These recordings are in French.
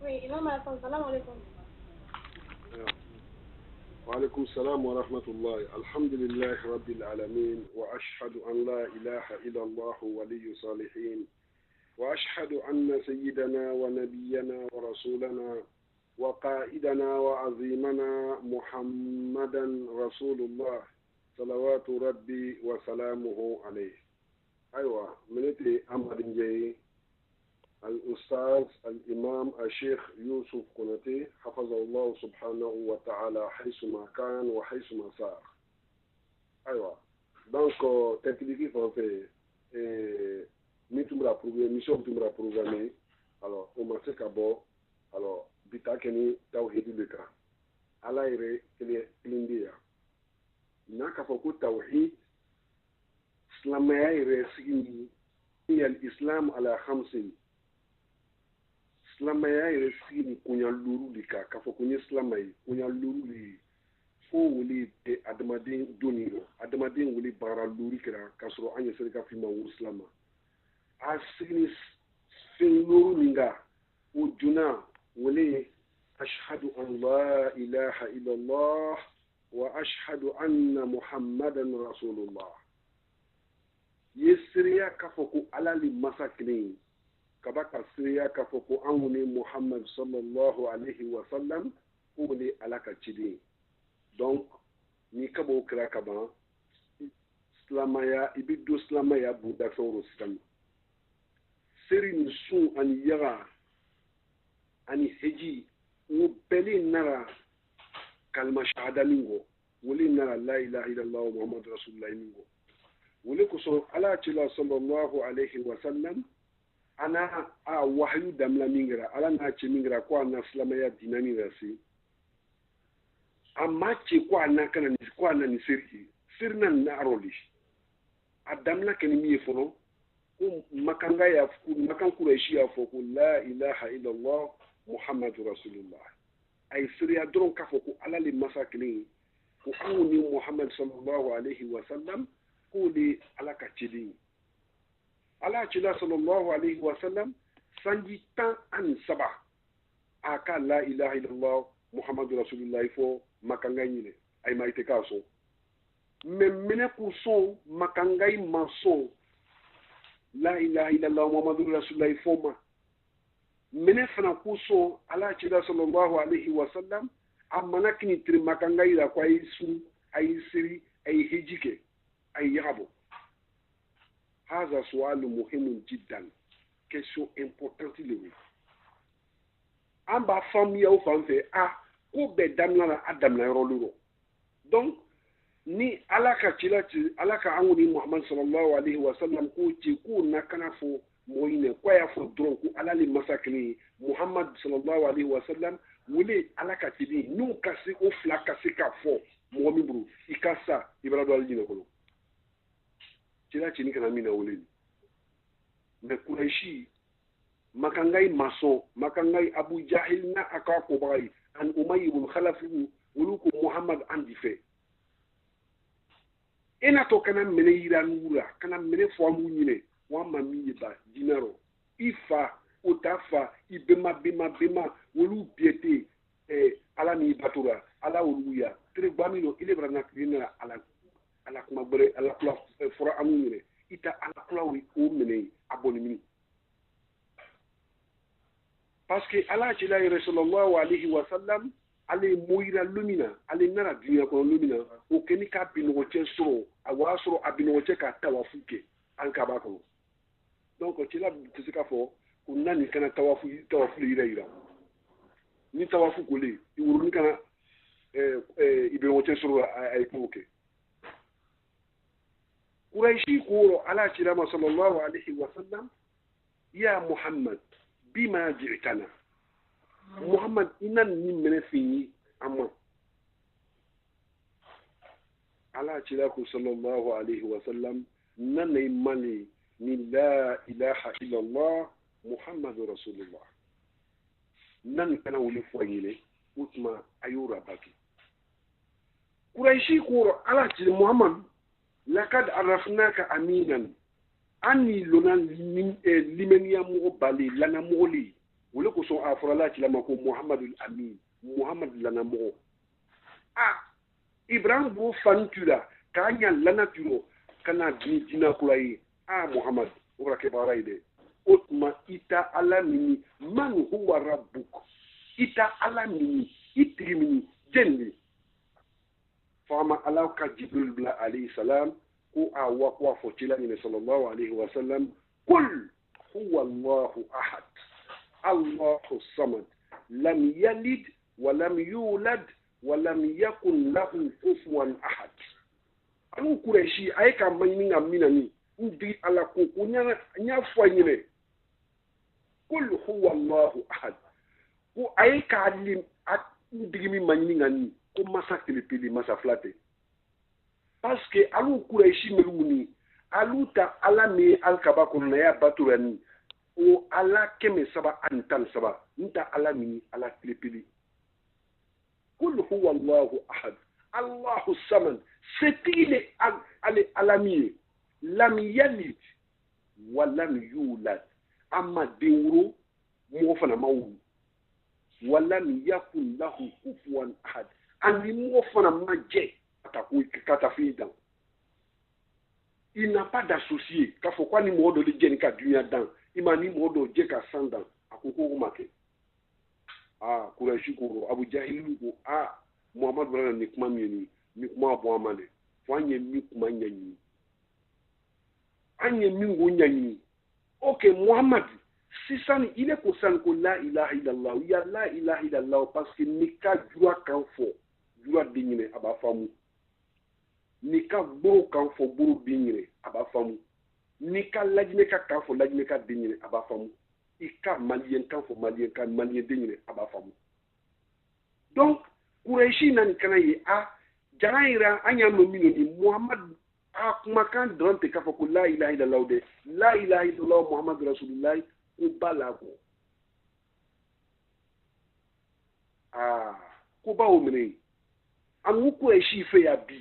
إمام السلام عليكم. وعليكم السلام ورحمة الله. الحمد لله رب العالمين وأشهد أن لا إله إلا الله ولي الصالحين وأشهد أن سيدنا ونبينا ورسولنا وقائدنا وعظيمنا محمدا رسول الله صلوات ربي وسلامه عليه. أيوة منتي أمر جاي الأستاذ الإمام الشيخ يوسف كوناتي حفظه الله سبحانه وتعالى حيثما كان وحيثما سار. أيوة donc technique français mission tumra programmée alors on m'a fait d'abord alors bitakeni tawhid leka ala ire klindia naka foko tawhid islamaya ire sigini al-islam ala khamsin islamaya ire sigini kunya luru lika kafo kunya islamai kunya luru li fo wuli de adamaden doniro adamaden wuli bara luru kira kasro anya serika fima islama a sigini fin luru ninga ujuna wuli ashhadu an la ilaha illallah wa ashhadu anna muhammadan rasulullah yesriya kafoko alali masakini kabaka sriya kafoko anwuni muhammad sallallahu alayhi wa sallam uli alaka chidi donc ni kabo kira kaba islamaya ibidu islamaya buda fawro sistem seri ni sun an yaga ani heji wo beli nara kalma shahada mingo wuli nara la ilaha illallah muhammad rasulullah mingo wuli kuso ala chila sallallahu alayhi wa sallam ana a wahyu damla mingira ala na che mingira kwa na islamaya dinani rasi amma che kwa na kana ni kwa na ni sirna na aroli adamla keni mi fono ko makanga ya makan kuraishi ya foko la ilaha illallah muhammadu rasulullah ay siriya doron kafo ko alali masakini ko awni muhammad sallallahu alayhi wa sallam ko li alaka chidi ala chila sallallahu alayhi wa sallam sanji tan an saba aka la ilaha illallah muhammadu rasulullah fo makanga nyine ay maite kaso memmene ko so makangai maso la ilaha illallah muhammadu rasulullah fo ma mene fana kuso ala chida sallallahu alayhi wa sallam amana kini tri makangai la kwa isu ay siri ay hijike ay yabo هذا سؤال مهم جدا question importante lewe amba famia o fanfe ko be damna adam na roluro donc ni alaka chilati alaka anguni muhammad sallallahu alayhi wa sallam ko ci ko nakana fo moyine ko ya fo dron ko alali masakini muhammad sallallahu alayhi wa sallam wuli alaka tibi nu kasi o fla kasi ka fo mo mi bru ikasa ibrado aljina ko chila chini kana mina wuli me kuraishi makangai maso makangai abu jahil na aka ko bai an umay ibn khalaf wuluku muhammad andi fe ena to kana mene yiranura kana mene fo amu nyine wa mami ba dinaro ifa utafa ibema bema wulu biete ala ni batura ala wuluya tre gbamino ile brana kina ala kuma bere ala kula fora amu nyine ita ala kula wi o mene aboni mini parce que ala jila sallallahu alayhi wa sallam ale moira lumina ale nara dunya ko lumina o keni ka bino che so awa so abino che ka tawafuke an ka ba ko donc jila tisika fo kunna ni kana tawafu ira ni tawafu ko le iwuru ni kana ibino che so ay ko Quraishi ko ala jila sallallahu alayhi wa sallam ya muhammad bima ji'tana muhammad inan ni mene fini amma ala chilako sallallahu alayhi wa sallam nanay mali ni la ilaha illa allah muhammadur rasulullah nan kana wuli foyile utma ayura baki quraishi ko ala chil muhammad laqad arafnaka aminan anni lonan limeniya mo bali lana moli wole ko son afrala ci lama ko muhammadul amin muhammad lana mo ibrahim bo fantula kanya lana tulo kana dina kulayi muhammad ora ke baraide otma ita alamini man huwa rabbuk ita alamini itrimini jenni fama alaka jibril bla alayhi salam ko awa ko fotila ni sallallahu alayhi wa sallam qul huwa allah ahad allahu samad lam yalid wa lam yulad wa lam yakun lahu kufuwan ahad anu kureshi ay ka mani ngamina ni ndi ala ko nya fo nyine qul huwa allah ahad ko ay ka lim at digimi mani ngani ko masa telepili masa flate parce que alu kureshi meluni aluta ala me alkaba ko na ya baturani o ala keme saba antan saba nta ala mini ala telepili qul huwa allah ahad allahu samad setile alamiye lam yalid wa lam yulad amma dinwuro mo fana mawu wa lam yakun lahu kufuwan ahad andi mo fana maje ataku katafida il n'a pas d'associé ka fo kwani mo do le jeni ka dunya dan imani mo do je ka sandan akoko umake Quraishi ko Abu Jahil ko Muhammad brana ni kuma mieni ni kuma bo amane fanye mi kuma nyanyi anye mi ngo nyanyi okay Muhammad sisani ile ko san ko la ilaha illallah ya la ilaha illallah parce que ni ka jura kan fo jura dinyine aba famu ni ka boro kan fo boro dinyine aba famu ni ka lajine ka kan fo lajine ka dinyine aba famu ika malien kan fo malien kan malien dinyine aba famu donc Quraishi nan kana yi jaraira anya no mino ni Muhammad kuma kan donte ka ko la ilaha illallah de la ilaha illallah Muhammad rasulullah ko balago ko ba o mene an ko e shi fe ya bi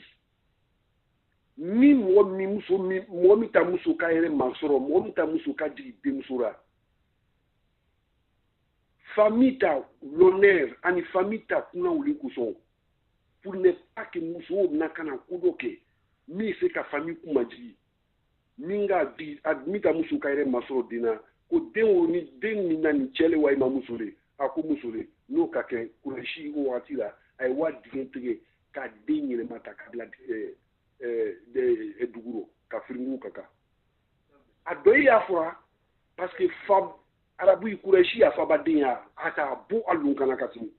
mi mo mi muso mi mo mi ta muso ka yere mansoro mo mi ta muso ka di de musura famita l'honneur ani famita kuna ulikuso pour ne pas que muso na kana kudoke mi se ka famille kumaji minga bi admita muso ka yere masoro dina ko den ni nani chele wa ima musole ako musole no ka ke Quraishi o watila ay wa digentege ka denye mata kabla de eduguro ka firingu kaka adoyi afura parce que fab arabu Quraishi afaba denya ata bu alun kana kasini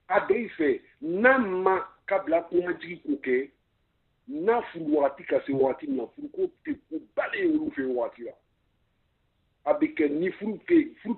adoyi fe nama kabla kuma jigi kuke na furu wati kasi wati na furu ko te ko bale uru fe wati la abike ni furu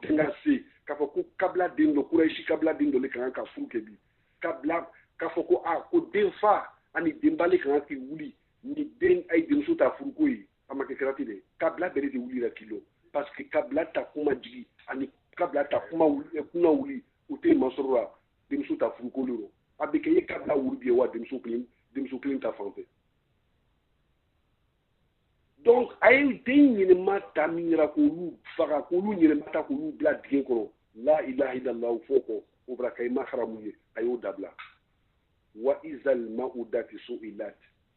tenga se ka fo ko kabla dindo Quraishi kabla dindo le kan ka furu ke bi kabla ka fo ko ko den fa ani dembale kan ki wuli ni den ay den so ta furu ko yi amake krati de kabla bere de wuli la kilo parce que kabla ta kuma jigi ani kabla ta kuma wuli kuna wuli o te masorwa den so ta furu ko loro abike ye kabla wuri bi wa den so clean ta fanfe donc ay den ni mata mira ko lu faga ko lu ni mata ko lu bla dige ko la ilaha illallah foko o bra kay mahramuye ayo dabla wa izal maudati su'ilat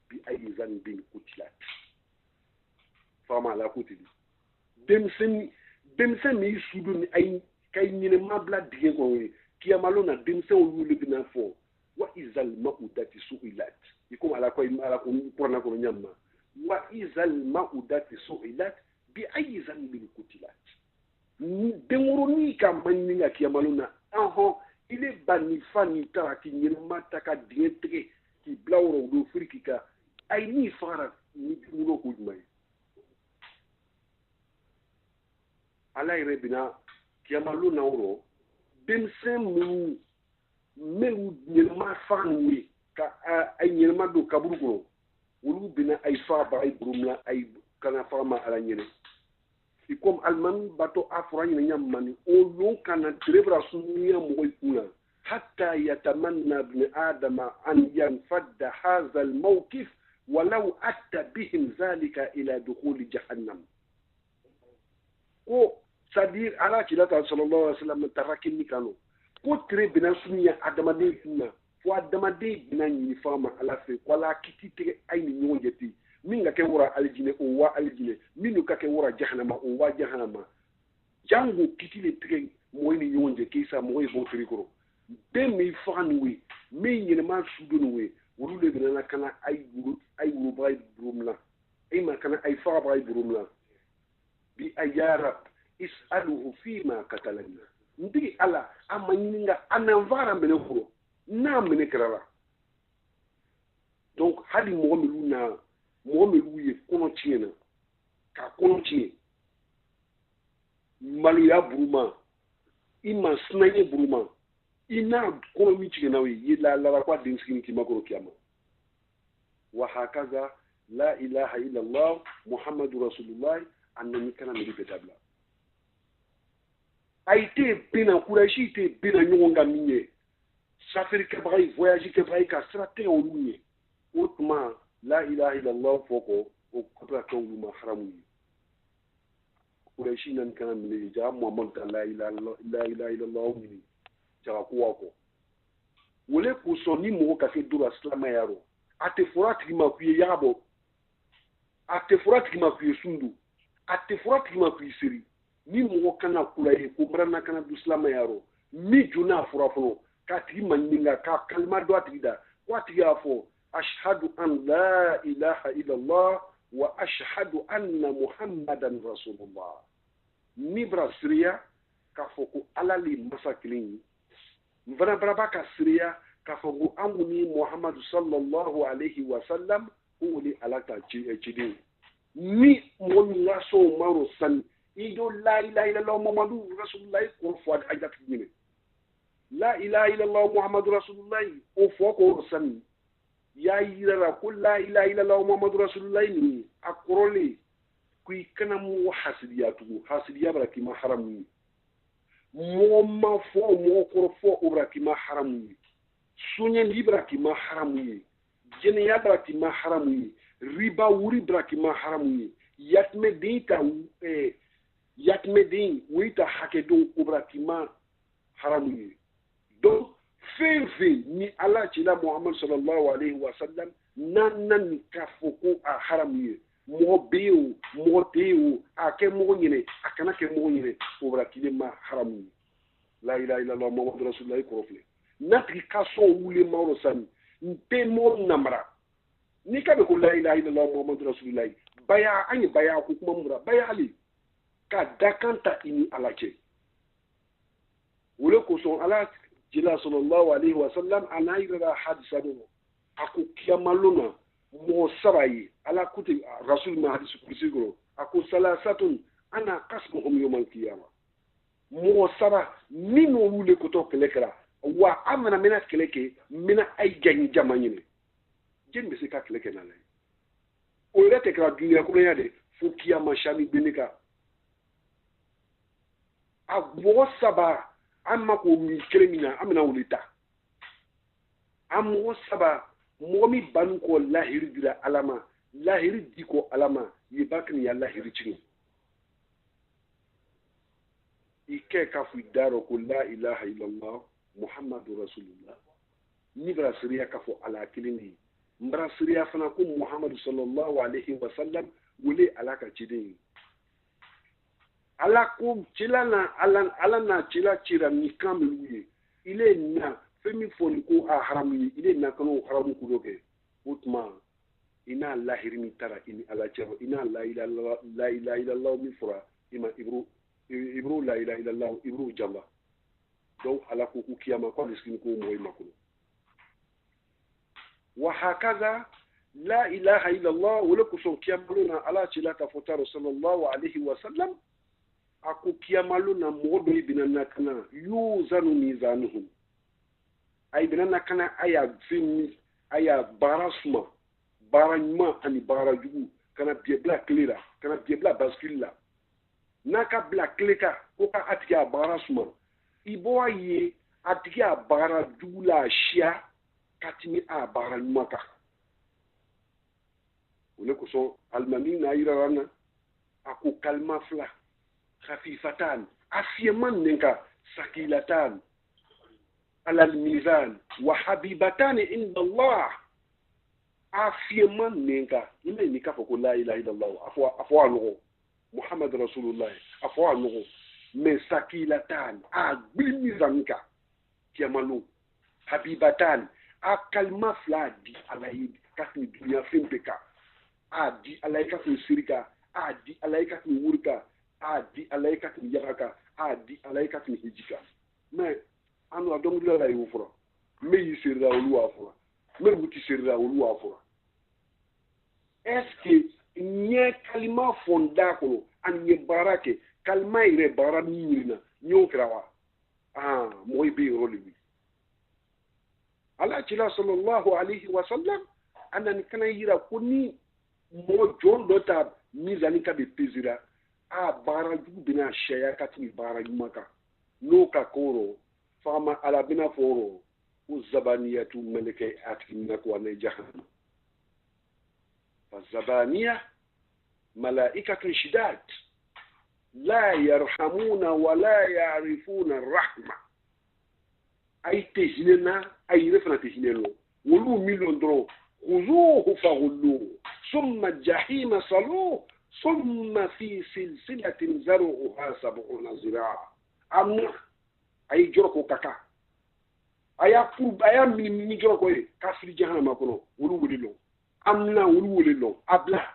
bi ayzan bin kutilat fama la kutili demsen ni sudu ni ay kay ni ma bla dige ko kiyamalo na demsen o lu bina fo wa izal maudati su'ilat iko ala ko porna ko nyamma wa izal maudati su'ilat bi ayzan bin kutilat demoroni ka maninga kiyamaluna ile bani fani tara ki nyirma taka dientre ki blawro do frikika ay ni fara ni mulo ko jumay ala rebina kiyamaluna woro demsem mu meru nyirma fanwe ka ay nyirma do kaburu ko wulu bina ay fa ba ay brumla ay kana fama ala nyene ikom alman bato afrani nyamani o lon kana trebra sunya moy kuna hatta yatamanna ibn adama an yanfadda hadha almawqif walau atta bihim zalika ila dukhul jahannam ko c'est-à-dire ala kila ta sallallahu alaihi wasallam tarakini kanu ko tere bina sunya adamade kunna fo adamade bina ni fama ala fe wala kiti tege ay ni ñoo jeti min ga ke wora aljine o wa aljine min ka ke wora jahannama o wa jahannama jango kiti le tege moy ni ñoo je ke sa moy bo trikoro be mi fani we mi ñene ma sudunu we wolu le bina kana ay wuru bay brumla ay ma kana ay fa bay brumla bi ayara is'aluhu fima qatalana ndi ala amanyinga ananvara mbele kuro na mene krala donc hali mohamelu ye kono tiena ka kono tie malu ya buruma ima snaye buruma ina kono mi tigena we yila la kwa dinskini ki makoro kiyama wa hakaza la ilaha illa allah muhammadur rasulullah annani kana mi betabla a été bina Kourachi été bina nyonga minye safari ke bray voyage ke bray ka strate o minye autrement la ilaha illallah foko o kopla ko luma haramu Kourachi nan kana mi ja muhammad la ilaha illallah ni ja ko wako wole ko soni mo ka ke dura slama yaro ate forati ma kuye yabo ate forati ma kuye sundu ate forati ma kuye siri ni mo kana kulaye ko marana kana duslama yaro mi juna furafono ka tigi maninga ka kalma do atigida ko atiga fo ashhadu an la ilaha illa allah wa ashhadu anna muhammadan rasulullah ni brasriya ka fo ko alali masakilin mvana braba ka sriya ka fo ko anguni muhammad sallallahu alayhi wa sallam uli alaka chidin ni mo ngaso maro san ido la ilaha illallah muhammadu rasulullah ko fo ajat nyine la ilaha illallah muhammadu rasulullah o fo ko san ya yira ko la ilaha illallah muhammadu rasulullah ni akrole kuy kana mu hasidiya baraki ma haram mo ma fo mo ko fo obraki ma haram sunye libraki ma haram jene ya baraki ma haram riba wuri baraki ma haram yatme dinka yatmedin wita hakedon obrakima haramu donc fefe ni ala chila muhammad sallallahu alaihi wasallam nan kafoko a haramu mo beo mo teo ake mo nyine akana ke mo nyine obrakima haramu la ilaha illallah muhammadur rasulullah korofle natri kaso wule mawro san mpe mo namra ni kabe ko la ilaha illallah muhammadur rasulullah baya ani baya ko kuma mura baya ali ka dakanta ini alache wole ko son ala jila sallallahu alaihi wasallam anaira hadisa do aku kiamaluna mo sabayi ala kuti rasul ma hadisu kusigro aku salasatun ana qasmuhum yawm al-qiyamah mo saba mino wule ko to kelekra wa amana mena keleke mena ay jani jamanyine jembe se ka keleke na lay o rete kra dunya ko yade fo kiyama shami benika a mo saba amma ko mi kremina amina wulita amo saba mo mi ban ko lahiri dira alama lahiri diko alama yibakni ya lahiri chini ike ka fu daro ko la ilaha illallah muhammadur rasulullah ni brasriya ka fu ala kilini brasriya fana ko muhammad sallallahu alaihi wasallam wule alaka chidin ala ko chilana ala na chira ni kamluye ile na femi foni ko a haramu ile na kanu haramu ko doke utma ina lahiri mi tara ini ala chero ina la ilaha illallah mi fura ima ibru la ilaha illallah ibru jamba donc ala ko kiyama ko diskin ko moy makulu wa hakaza la ilaha illallah wala ko son kiyamaluna ala chilata fotaro sallallahu alaihi wasallam aku kiyamaluna modo ibinana kana yuzanu mizanuhum ay binana kana aya fini aya barasma baranyma ani barajugu kana biebla clera kana biebla bascule naka black kleka ko ka atiya barasma ibo aye atiya barajugu la shia katimi a baranyma ole ko so almami na irarana aku kalma fla خفيفتان أفيمان ننكا ثقيلتان على الميزان وحبيبتان عند الله أفيمان ننكا إما نكا فقول لا إله إلا الله أفوا نغو محمد رسول الله أفوا نغو من ثقيلتان بالميزان نكا كيامالو حبيبتان أكلمة فلا دي على كاتني الدنيا فين بكا أدي على كاتني سيركا أدي على كاتني وركا أدي على كاتني يراكا أدي على كاتني هجيكا ما أنا أدوم لا يوفرا ما يسير راولو أفرا ما بوتي سير راولو أفرا إسكي نيا كلمة فونداكو أن يبارك كلمة يربارا ميرنا نيوكراوا موي بيرولي Allah cila sallallahu alayhi wa sallam anani kana yira kuni mo jon do ta mizani ka be pezira a bara jugu bina shaya katini bara maka no ka koro fama ala bina foro uzabaniyatu malike atina ko ne jahannam fazabaniya malaikatu shidad la yarhamuna wa la ya'rifuna rahma ay tejinena ay refana tejinelo wolu million dro khuzuhu faghullu thumma jahima salu thumma fi silsilatin zaruha 70 zira'a amna ay jorko kaka aya mini jorko e kafiri jahannama kono wolu wulilo amna wolu wulilo abla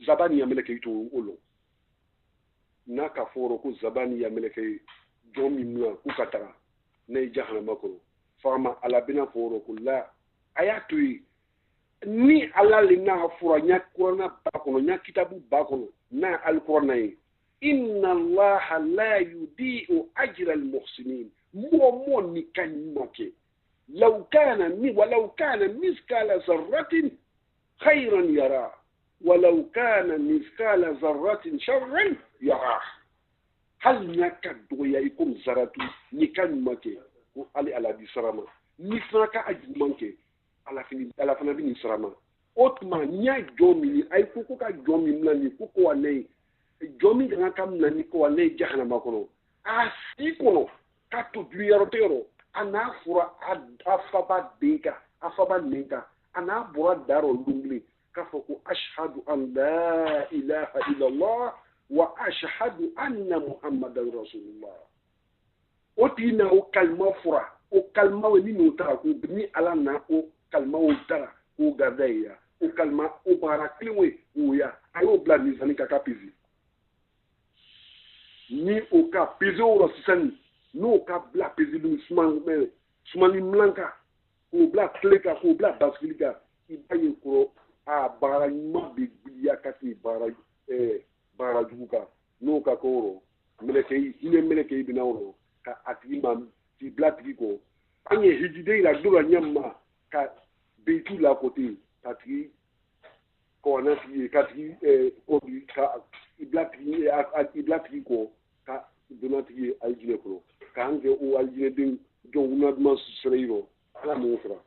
zabani ya meleke ito wolo naka foro ko zabani ya meleke jomi mwa kukatara ne jahannama kono fama alabina foro kulla ayatu ni ala lina fura nya kurana bakono nya kitabu bakono na alqur'ani inna allaha la yudi'u ajra almuhsinin mo ni kanimake law kana miskala zarratin khayran yara ولو كان مثقال ذرة شرا يراه هل نكدو يكون زراتو نكان مكي علي على بسرما نفناك أجمانك على فنا بني سرما أتما نيا جومي أي كوكو كا جومي ملاني كوكو واني جومي كنا كم ناني كو واني جهنم كونو أسي كونو كاتو بيارتيرو أنا فرا أفبا بيكا أفبا نيكا أنا برا دارو لونغلي كفكو أشهد أن لا إله إلا الله وأشهد أن محمد رسول الله أتينا أو كلمة فرا أو كلمة وني نترى أو بني على أو كلمة وترى أو غدايا أو كلمة أو باراكلوي ويا أيو بلا نيزاني كابيزي ni أو كابيزي أو رسسني نو كابلا بيزي لو سمان ملانكا أو بلا كليكا أو بلا باسكليكا إبايو كرو a bara nyuma be biya kati bara juka no ka koro meleke binawro ka atima ti blatiki ko anye hijide la dura nyamma ka beitu la côté kati ko na ti kati ko bi ka iblatiki ko ka donati aljine ko ka ange o aljine den jowna dma sreiro ala mo fra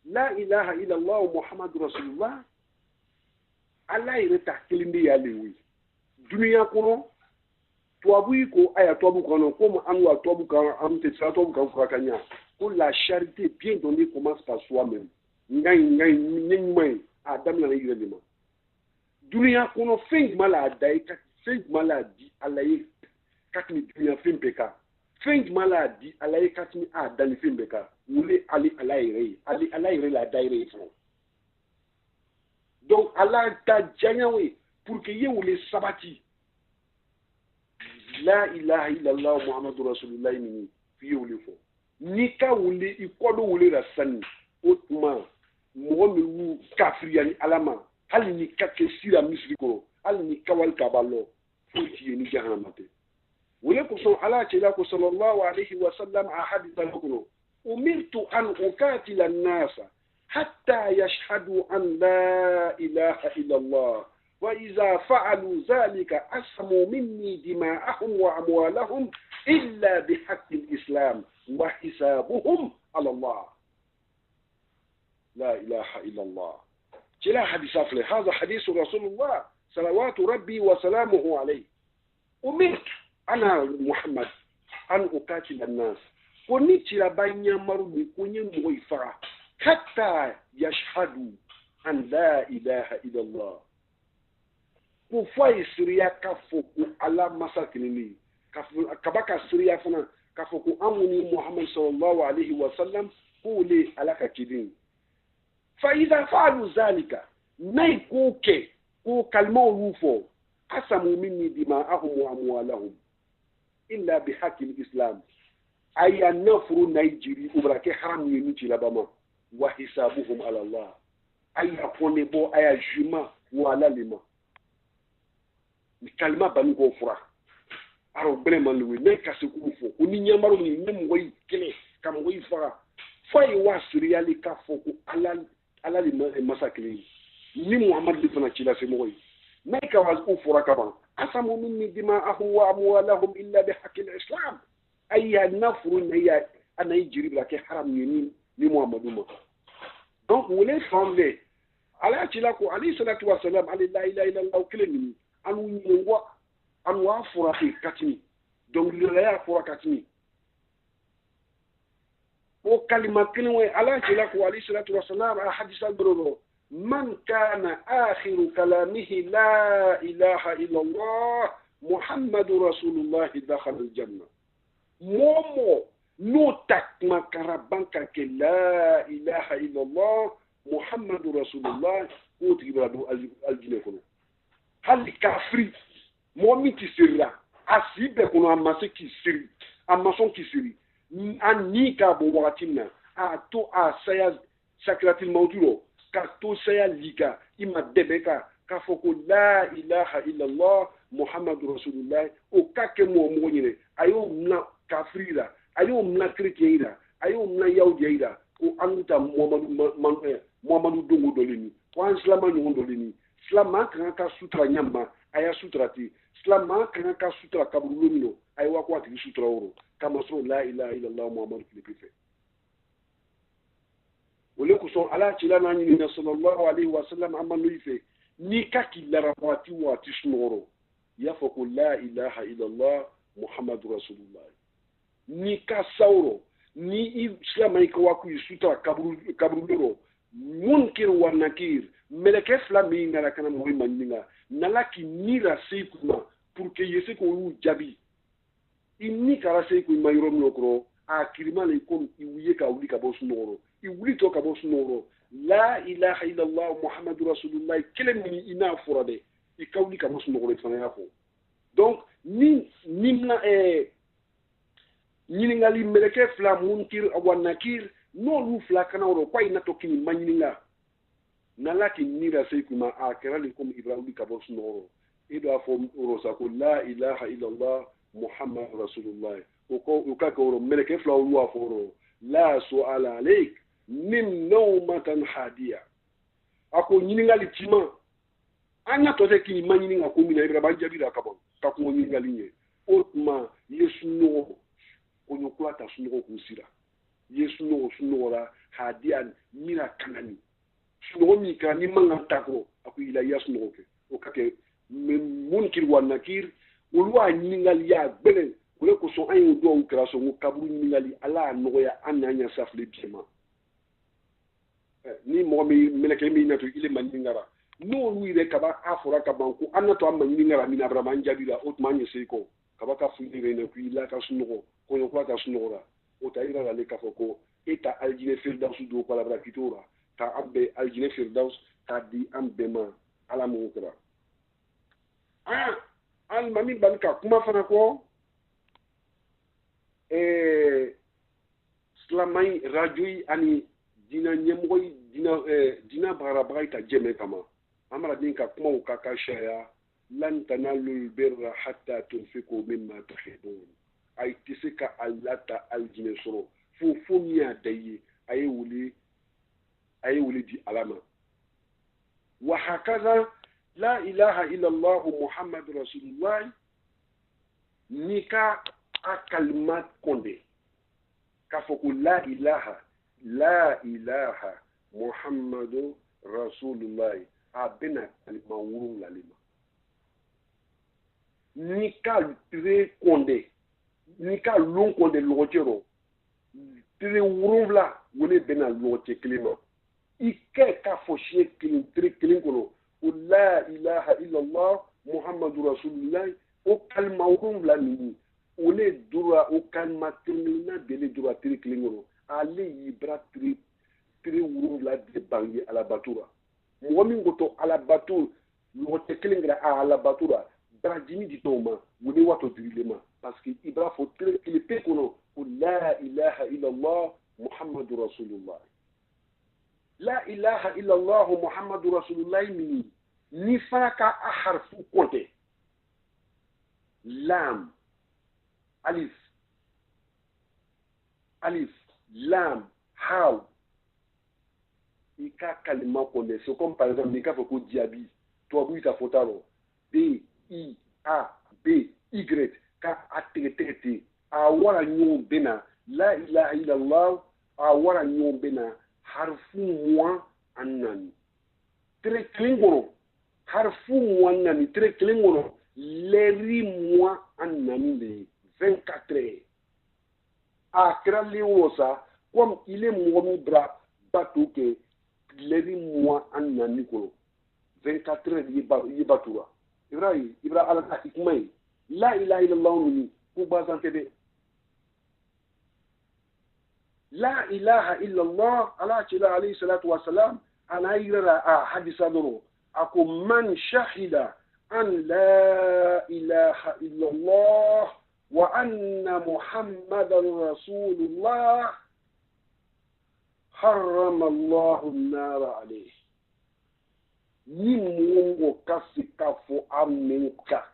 la ilaha illa allah muhammadur rasulullah Allah yɛrɛ ta kelen de y'ale we duniya kɔnɔ tubabu ko aya tubabu kɔnɔ comme an wa tubabu kan an tɛ sira tubabu kan fura ka ɲa ko la charité bien donnée commence par soi-même ngai ne ɲuman ye a daminɛ i yɛrɛ de ma duniya kɔnɔ fɛn jumɛn la a da ye fɛn jumɛn la a di ala ye ka tɛmɛ duniya fɛn bɛɛ kan fɛn jumɛn la a di ala ye ka tɛmɛ a da ni fɛn bɛɛ kan wele ale ala yɛrɛ ye ale ala yɛrɛ la a da yɛrɛ ye fɔlɔ. Donc Allah ta janyawe pour que ye wole sabati la ilaha illallah muhammadur rasulullah ni fi wole fo ni ka wole ikodo wole la sani otuma mo mi wu kafiriya ni alama hal ni ka ke sira misri ko hal ni kawal kabalo futi ni jahannamate wole ko so ala ce la ko sallallahu alayhi wa sallam ahadith al-qur'an umirtu an uqatila an-nasa حتى يشهدوا أن لا إله إلا الله وإذا فعلوا ذلك أسموا مني دماءهم وأموالهم إلا بحق الإسلام وحسابهم على الله لا إله إلا الله جلا حديث هذا حديث رسول الله صلوات ربي وسلامه عليه أمرت ana Muhammad an uqatil an-nas ko ni tira banya maru ni ko nyen moy fa hatta yashhadu an la ilaha illa Allah ko fay siriya ka fo ko ala masakini ka baka siriya fana ka fo ko amuni Muhammad sallallahu alaihi wasallam ko le alaka kidin fa idha fa'alu zalika nay ko ke ko kalmo rufo qasamu minni dima'ahum wa amwalahum illa bihaqqi al-islam aya nafru Nigeria ubrake haram yeni ci labama wa hisabuhum ala Allah aya kone bo aya juma wala lima ni kalma banu ko fura aro bele man luwi ne kasi ku fo ko ni nyamaru ni nem ngoy kele kam ngoy fara fay wasri yali ka fo ko ala lima masakli ni Muhammad bi fana ci la se moy ne ka was ku fura ka ban asamu minni dima'ahum wa amwalahum illa bihaqqi al-islam aya nafru ya ana jiribla ke haram ni Muhammadu ma donc vous les fondez ala ci la ko ali salatu wa salam ali la ilaha illa allah keleni anu ngwa anu wa fura katini donc le ya fura katini o kalima kinwe ala ci la ko ali salatu wa salam a hadith al-burro man kana akhiru kalamihi la ilaha illa allah muhammadur rasulullah dakhala al-jannah momo no tak makara banka ke la ilaha illallah muhammadu rasulullah o tibrado aljine kono hal kafri momiti sirra asibe kono amase ki siri amason ki siri ani ka bo watina a to a saya sakratil mawduro ka to saya liga ima debeka ka foko la ilaha illallah muhammadu rasulullah o kake mo nyine ayo na kafrira ayo mna kritiira ayo mna yawjeira ko anuta Muhammadu dongo dolini ko islama nyongo dolini islama kan ka sutra nyamba aya sutrati islama kan ka sutra kabulumino ay wa ko ati sutra oro kama so la ilaha illallah muhammadu filipife wole ko son ala ci la nani ni sallallahu alaihi wasallam amma nuife ni kaki la rapati wa tisnoro ya fa ko la ilaha illallah muhammadu rasulullah ni ka sauro ni islam ay ko waku sutra kabru munkir wa nakir meleke flami ngala kana mo maninga nalaki nira seikuma pour que yese ko yu jabi inni kara seiku mayro nokro a kirimale ko iwiye ka wuli ka bosnoro iwuli to ka bosnoro la ilaha illallah muhammadur rasulullah kelemi ina furade i ka wuli ka bosnoro fana yako donc ni nimna nyiningali meleke fla munkir wa nakir no lu fla kana ro kwa ina to kini manyininga nalaki nira seikuma a kerali kom ibrahim ka bosnoro ido afo rosa ko la ilaha illallah muhammad rasulullah o ka ko meleke fla lu aforo la su'ala alayk min nawmatan hadiya ako nyiningali tima anya to te kini manyininga ko mina ibrahim jabira ka bon ka ko nyiningali nye otma yesu no onyo kwata sunugo kusira yesu no sunora hadian mina kanani sunugo mi kanani manga tako aku ila yasu no ke o kake munkir wa nakir ulwa nyingali ya belen kule ko so ayu do ukra so kaburu nyingali ala no ya ananya safle bima ni mo mi meleke mi na to ile maningara no luire kaba afura kabanku anato amma nyingara mina brama njabira otmanye seiko kaba ka fundire na ku ila ka sunugo kono kwa ka sunora o taira la le kafoko eta aljine firdaus do palabra kitora ta abbe aljine firdaus ta di ambe ma ala mukra al mami banka kuma fana ko slamai rajui ani dina nyemgoy dina barabara ta jeme kama amara dinka kuma o kaka shaya lan tanalul birra hatta tunfiqu mimma tuhibbun ay tisika allata aljine soro fo miya dayi ay wuli di alama wa hakaza la ilaha illa allah muhammad rasulullah nika akalmat konde kafoko la ilaha muhammadu rasulullah abena kalima wuru lalima ni ka tire konde ni ka lon konde lɔgɔcɛ tire wolonwula wele bɛna lɔgɔcɛ kelen ma i kɛ k'a fɔ siɲɛ kelen tire kelen kɔnɔ o la ilaha illallah muhammadu rasulullah o kalima wolonwula ninnu o le dora o kalima kelen-kelenna bɛɛ le dora tire kelen kɔnɔ ale y'i bara tire wolonwula de bange alabato la mɔgɔ min ko to alabato lɔgɔcɛ kelen kɛra a alabato la barajini di tɔw ma wele wato dirile ma parce que i b'a fɔ tire kelen pe kɔnɔ ko la ilaha illallah muhammadu rasulullah la ilaha illallah muhammadu rasulullah min ni fana ka a harfu kɔntɛ lam alif lam haw i ka kalima kɔntɛ c'est comme par exemple i k'a fɔ ko diabi tubabu ta fɔ t'a rɔ b i a b y ka a tigɛ ten a wara ɲɔgɔn bɛ na la ilaha illallah a wara ɲɔgɔn bɛ na harfu mugan ani naani tere kelen kɔnɔ harfu mugan ani naani tere kelen kɔnɔ lɛri mugan ani naani de ye 24 a kɛra len o sa comme il est mɔgɔ min bila bato kɛ lɛri mugan ani naani kɔnɔ 24 i ye bato la ibra ala ka hikma ye la ilaha illallah ninnu ko bazan tɛ dɛ la ilaha illallah ala cila alayhi salatu wasalam ana yira a hadisa dɔrɔn a ko man shahida an la ilaha illallah wa anna muhammadan rasulullah harrama allahu nara alayhi ni mungo kasi ka fo amenka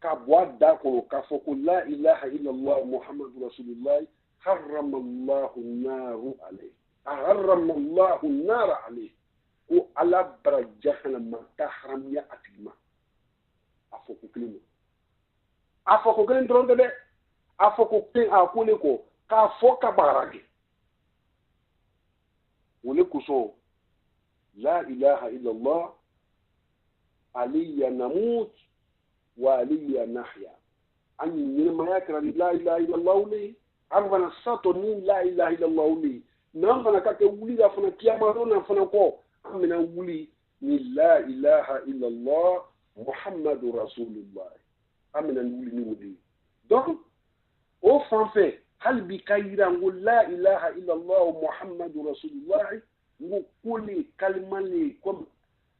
ka bɔ a da kɔnɔ k'a fɔ ko la ilaha illallah muhammadu rasulullah harrama allahu naru alayhi harrama allahu nara alayhi ko ala bara jahannama ka haramiya a tigi ma a fɔ ko kelen don a fɔ ko kelen dɔrɔn tɛ dɛ a fɔ ko kelen a ko ne kɔ k'a fɔ ka baara kɛ o le kosɔn la ilaha illallah aliya namut wa aliya nahya an yi ɲɛnɛmaya kɛra ni la ilaha illallah le an fana satɔ ni la ilaha illallah le n'an fana ka kɛ wuli la fana kiyama na fana kɔ an bɛna wuli ni la ilaha illallah muhammadu rasulullah an bɛna wuli ni o de ye donc o fan fɛ hali bi ka yira n ko la ilaha illallah muhammadu rasulullah n ko kole kalima le comme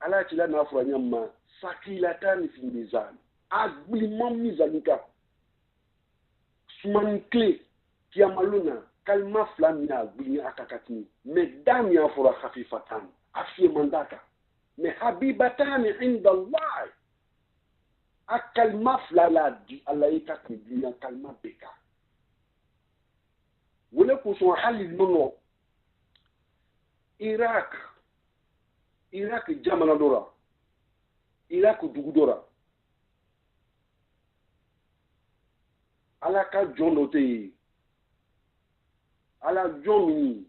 ala cila n'a fɔra ɲama sakilatani fi mizan a gbiliman mizani kan sumani tile kiyamalo na kalima fila min a gbili a ka ka tini mais da min a fɔra hafifatani a fiyɛman da kan mais habibatani inda allah a kalima fila la di ala ye ka tini duniya kalima bɛɛ kan wele kosɔn hali nɔnɔ Iraq jamana dɔ la Iraq dugu dɔ la ala ka jɔn dɔ tɛ yen ala jɔn min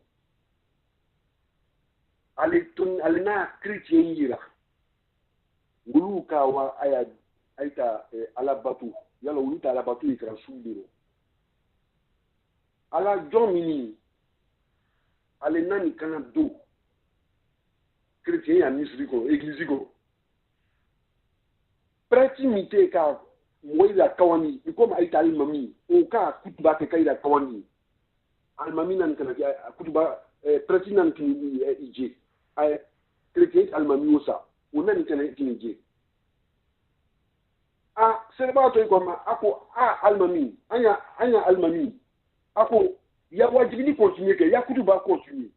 ale n'a chrétien yira olu ka wa a ta ala bato yala olu ta ala bato ye kɛra su de ala jɔn min ale nani kana do chrétien ya misiri kɔnɔ église kɔnɔ prêtre min tɛ ka mɔgɔ yira kawani i komi ayi ta alimami o ka kutuba kɛ ka yira kawani alimami nani kana kɛ kutuba prêtre nani kini i je chrétien alimami o sa o nani kana kini je a sɛbɛbagatɔ yi kɔma a ko alimami an ya alimami a ko ya wajibini continue kɛ ya kutuba continue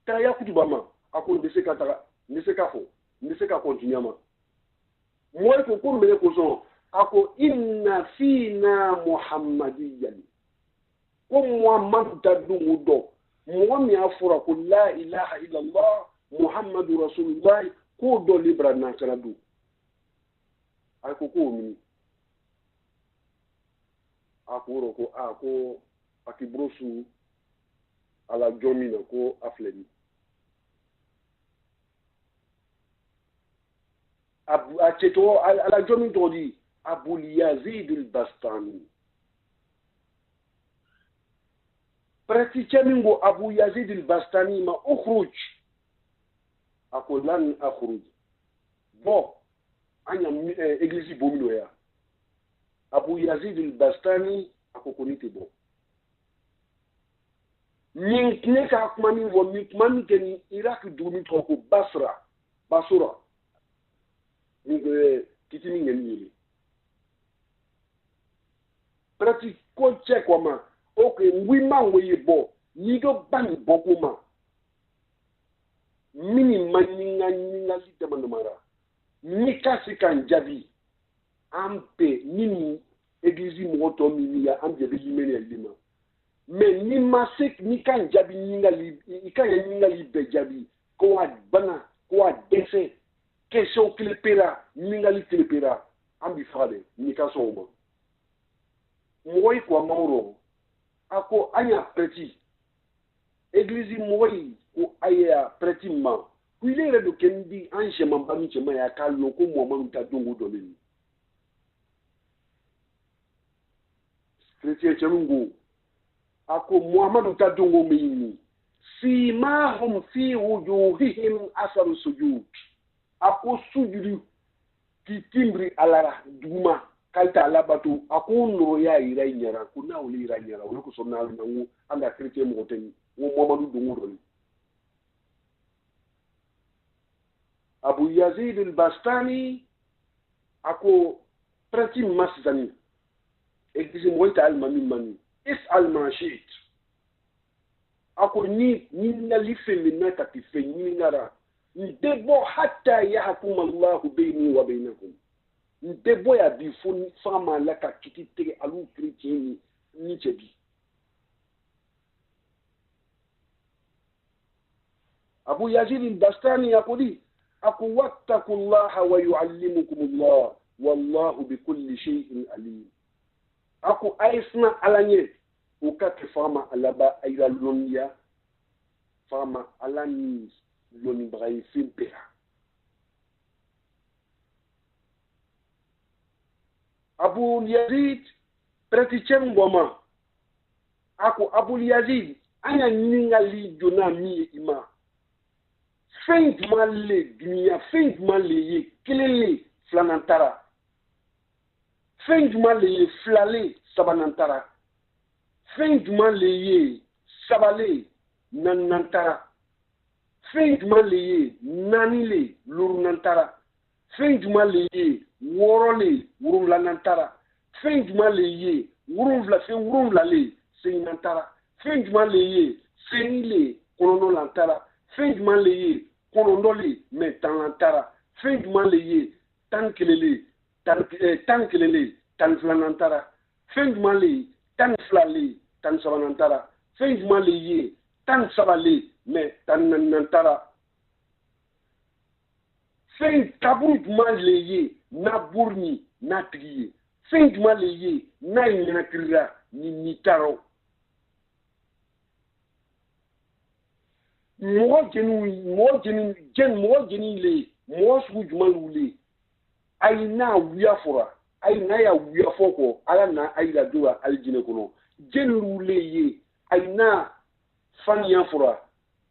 taa ya kutuba ma a ko n bɛ se ka taga n bɛ se ka fɔ n bɛ se ka continue ma mɔgɔ ko ko mene kosɔn a ko inna fina muhammadiyan ko muhammadu ta dungu dɔ mɔgɔ min y'a fɔra ko la ilaha illallah muhammadu rasulullah k'o dɔ libra nansara don a ko k'o mini a ko yɔrɔ ko ko a k'i bolo su ala jɔn min na ko a filɛ ni a cɛ tɔgɔ ala jɔn min tɔgɔ di Abu Yazid al-Bastami. Praticien ngo Abu Yazid al-Bastami ma ukhruj. Ako lan akhruj. Bon, anya église bomino ya. Abu Yazid al-Bastami ako konite bon. Ning ka kumani wo mi kumani keni Iraq dumi to ko Basura. Ning kitini ngeni. Prati ko che kwa ma. Okay, ngwima ngwe bo. Nido bani bokuma. Mini maninga li demandamara. Nika sikan jabi. Ampe nini eglise moto miniya ambe bilimene lima. Mais ni masik ni kan jabi ningali ikan ningali be jabi ko bana ko dese question klepera ningali klepera ambi fale ni ka so mo moy ko mauro ako anya preti église moy ko aya preti ma ku ile re do kendi anje mambami chema ya kallo ko mo manu ta dongo do ni chrétien chelungu ako Muhammadu tadungo mini simahum fi wujuhihim asaru sujud ako sujudu kitimbri alara duma kalta alabatu ako no ya ira nyara kuna uli ira nyara wala ko sonna nangu anda chrétien mo ten wo Muhammadu dungo do Abu Yazid al-Bastami ako prati masdani ekisi mo ta al-mani اسأل ما شئت أقول نين لفن تكفي نرى ندبو حتى يحكم الله بيني وبينكم ندبو يا بيفون فما لك كتير ألو كريتيني نيجي أبو يزيد البستاني يقول واتقوا الله ويعلمكم الله والله بكل شيء عليم ako aisna alanye ukati fama alaba ayra lonia fama alani loni brai fimpera Abu Yazid praticien ngoma ako Abu Yazid anya ningali jona mi ima feint malle dunia feint malle ye kelele flanantara fin juma le ye flale sabanantara fin juma le ye sabale nanantara fin juma le ye nanile lurunantara fin juma le ye worole wurumlanantara fin juma le ye wurumlale seinantara fin juma le ye senile kononolantara fin juma le ye konondole metanantara fin juma le ye tankelele tan kelele tan flanantara fin mali tan flali tan sabanantara fin mali ye tan sabali me tan nantara fin kaburu mali ye na burni na triye fin mali ye na nyakira ni nitaro mo jeni le mo su jumalule aina wiafura aina ya wiafoko ala na aila dua aljine kono jenrule ye aina fanya fura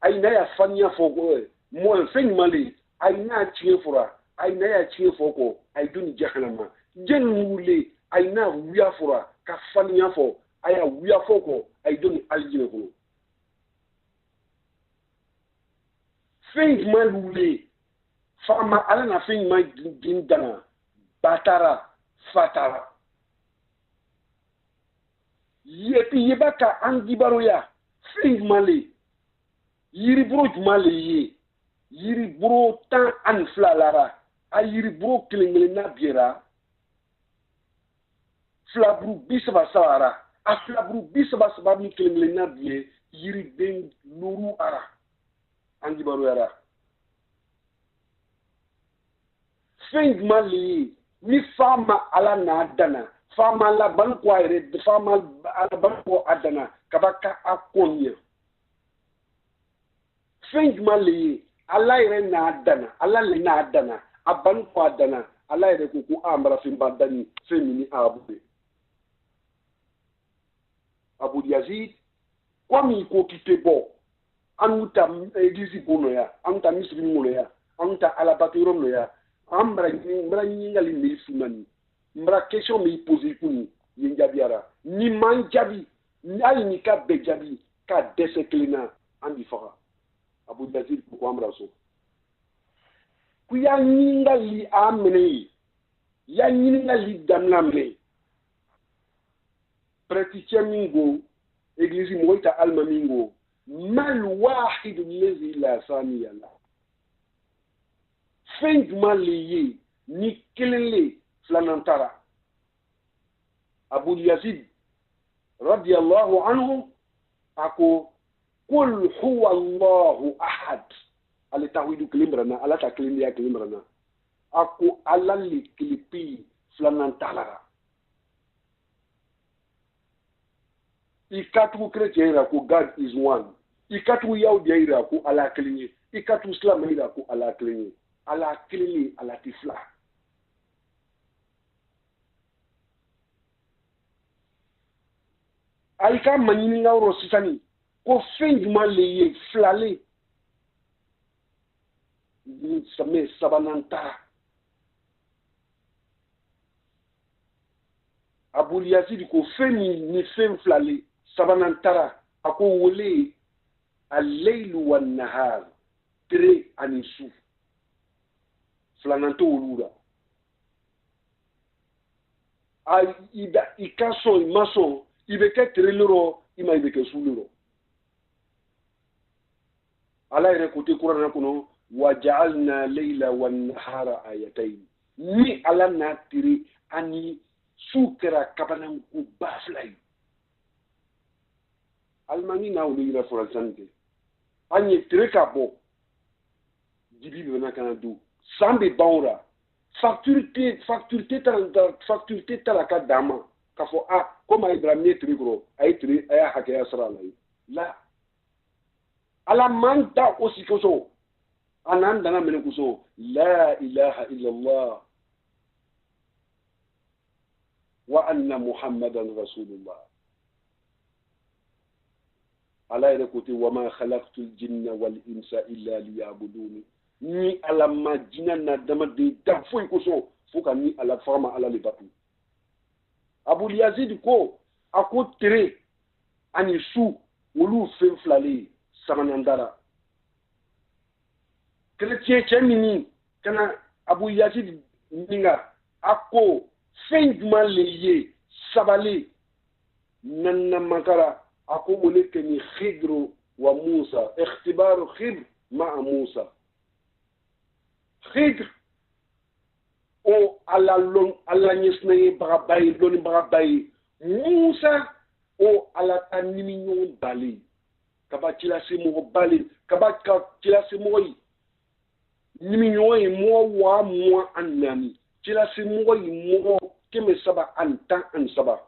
aina ya fanya foko mo fen mali aina chie fura aina ya chie foko aiduni jahannama jenrule aina wiafura ka fanya fo aya wiafoko aiduni aljine kono fen malule fama ala na fin ma gindana batara fatara yepi yebaka angibaro ya fin male yiri bro jumale ye yiri bro tan an flalara a yiri bro klingele na biera flabru bisaba sawara a flabru bisaba sababu klingele na bie yiri ben luru ara angibaro yara fin mali ni fama ala na adana fama la banko ayre fama ala banko adana kabaka akonya fin mali ala ire na adana ala le na adana abanko adana ala yɛrɛ ko amara fɛnba dani fɛn min ni arabu ye Abu Yazid komi ko k'i tɛ bɔ an ta église bo nɔ ya an ta misiri nɔ ya an ta alabato yɔrɔ nɔ ya an mara ɲininkali min funani mara question min posé kun ye jaabiara ni man jaabi hali ni ka bɛɛ jaabi ka dɛsɛ kelen na an bi faga Abu Yazid ko an mara so ku ya ɲininkali a minɛ ye ya ɲininkali daminɛ minɛ praticien min go église mɔgɔ ta alima min go mal wahid allazi la saniya la fɛn jumɛn le ye ni kelen le filanan tara Abu Yazid radiyallahu anhu ako qul huwa Allahu ahad ale tawhidu kelen barana ala ta kelen ya kelen barana ako ala le kilipi filanan tara ikatu chrétien ira ko God is one ikatu yahudi ira ko ala kelen ye ikatu islam ira ko ala kelen ye ala kelen ye ala tifla aika manyini ngawro sitani ko fɛn jumɛn le ye filale ni same sabanan tara Abu Yazid ko fɛn min ni fɛn filale sabanan tara ako wole al-layl wan-nahar tere ani su filanan to wulura ay ida ikaso maso ibeke tere loro ima ibeke su loro ala yɛrɛ ko te Qur'an kono wa ja'alna layla wan-nahara ayatayn ni ala na tere ani su kɛra kabananko ba fila ye alimami n'a wolo yira fɔlɔsani kɛ an ye tere ka bɔ dibi bɛ kana don san bɛ ban o la facture t'a la ka d'a ma k'a fɔ komi a ye Ibrahima ye tere kɔrɔ a y'a hakɛya sara a la ye la ala man da o si kosɔn a n'an dana minɛ kosɔn la ilaha illallah wa anna muhammadan rasulullah ala yɛrɛ ko ten wa ma khalaqtul jinna wal insa illa liya'budun ni ala ma jinɛ na adamaden da foyi kosɔn fo ka ni ala fagama ala le batu Abu Yazid ko a ko tere ani su olu fɛn fila le sabanan dara chrétien cɛ min kana Abu Yazid ɲininka a ko fɛn jumɛn le ye sabali nanna makara a ko wole kɛ ni Khidr wa Musa ikhtibaru Khidr ma'a Musa Khidr o ala ɲɛsina ye bagaba ye dɔnnibagaba ye Musa o ala ta nimi ɲɔgɔn bale kaba cilase mɔgɔ bale kaba ka cilase mɔgɔ ye nimi ɲɔgɔn ye mɔgɔ 24 cilase mɔgɔ ye mɔgɔ 713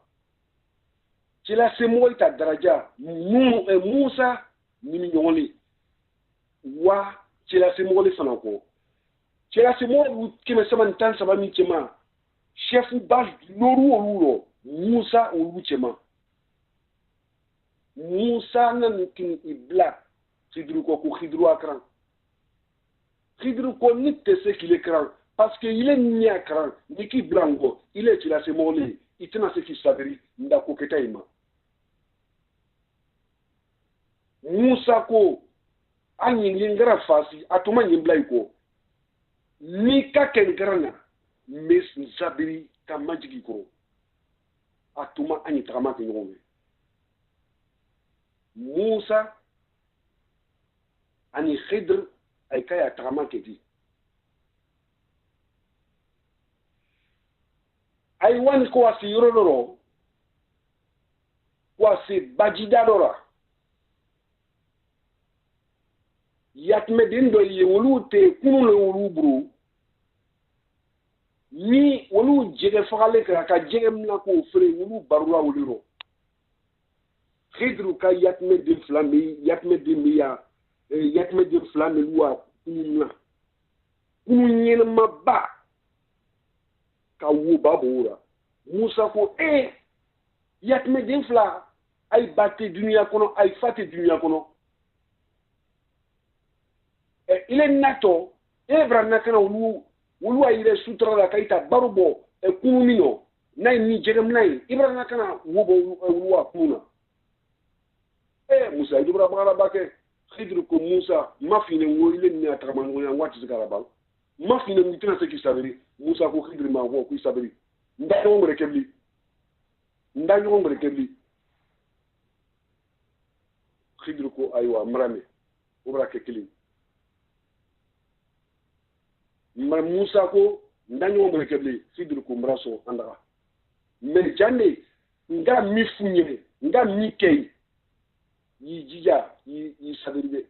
cilase mɔgɔ ta daraja Musa nimi ɲɔgɔn le wa cilase mɔgɔ le fana kɔ cilase mɔgɔ 713 min cɛma chef ba loru olu rɔ Musa olu cɛma Musa nan kin ibla Khidr ko Khidr akran Khidr ko ni tese kile kran parce que il est ni akran ni ki blanco il est la se mole itina se ki sabiri nda ko ketaima Musa ko anyi lingara fasi atuma nyimblai ko ni ka ken grana mes sabiri ka majigi ko atuma anyi tagama ke ngome Musa ani Khidr ay kaya tagama ke di ay wani ko wasi yororo wasi bajidadora yatmedin do ye wolu te kunu le wolu buru ni wolu jege fagale ka jege mna ko fere wolu barura woliro Khidr ka yatmedin flambi yatmedin biya yatmedin flambi luwa kunna kunyena maba ka wo babora musa ko yatme den fla ay batte dunya kono ay fate dunya kono ile nato ebra nakana wulu ayire sutra la kaita barubo kumino nay ni jegam nay ibra nakana wubo wulu akuna musa ibra bagala bake khidru ko musa mafine wo ile ni atraman wo ngwati zikarabal mafine mutuna se kisabiri musa ko khidru ma wo ku sabiri ndayo ngore kebli khidru ko aywa marame obra ke kili musa ko ndayo ngore kebli khidru ko mraso andara me jande nga mifunye nga mikei yi jija yi sabiri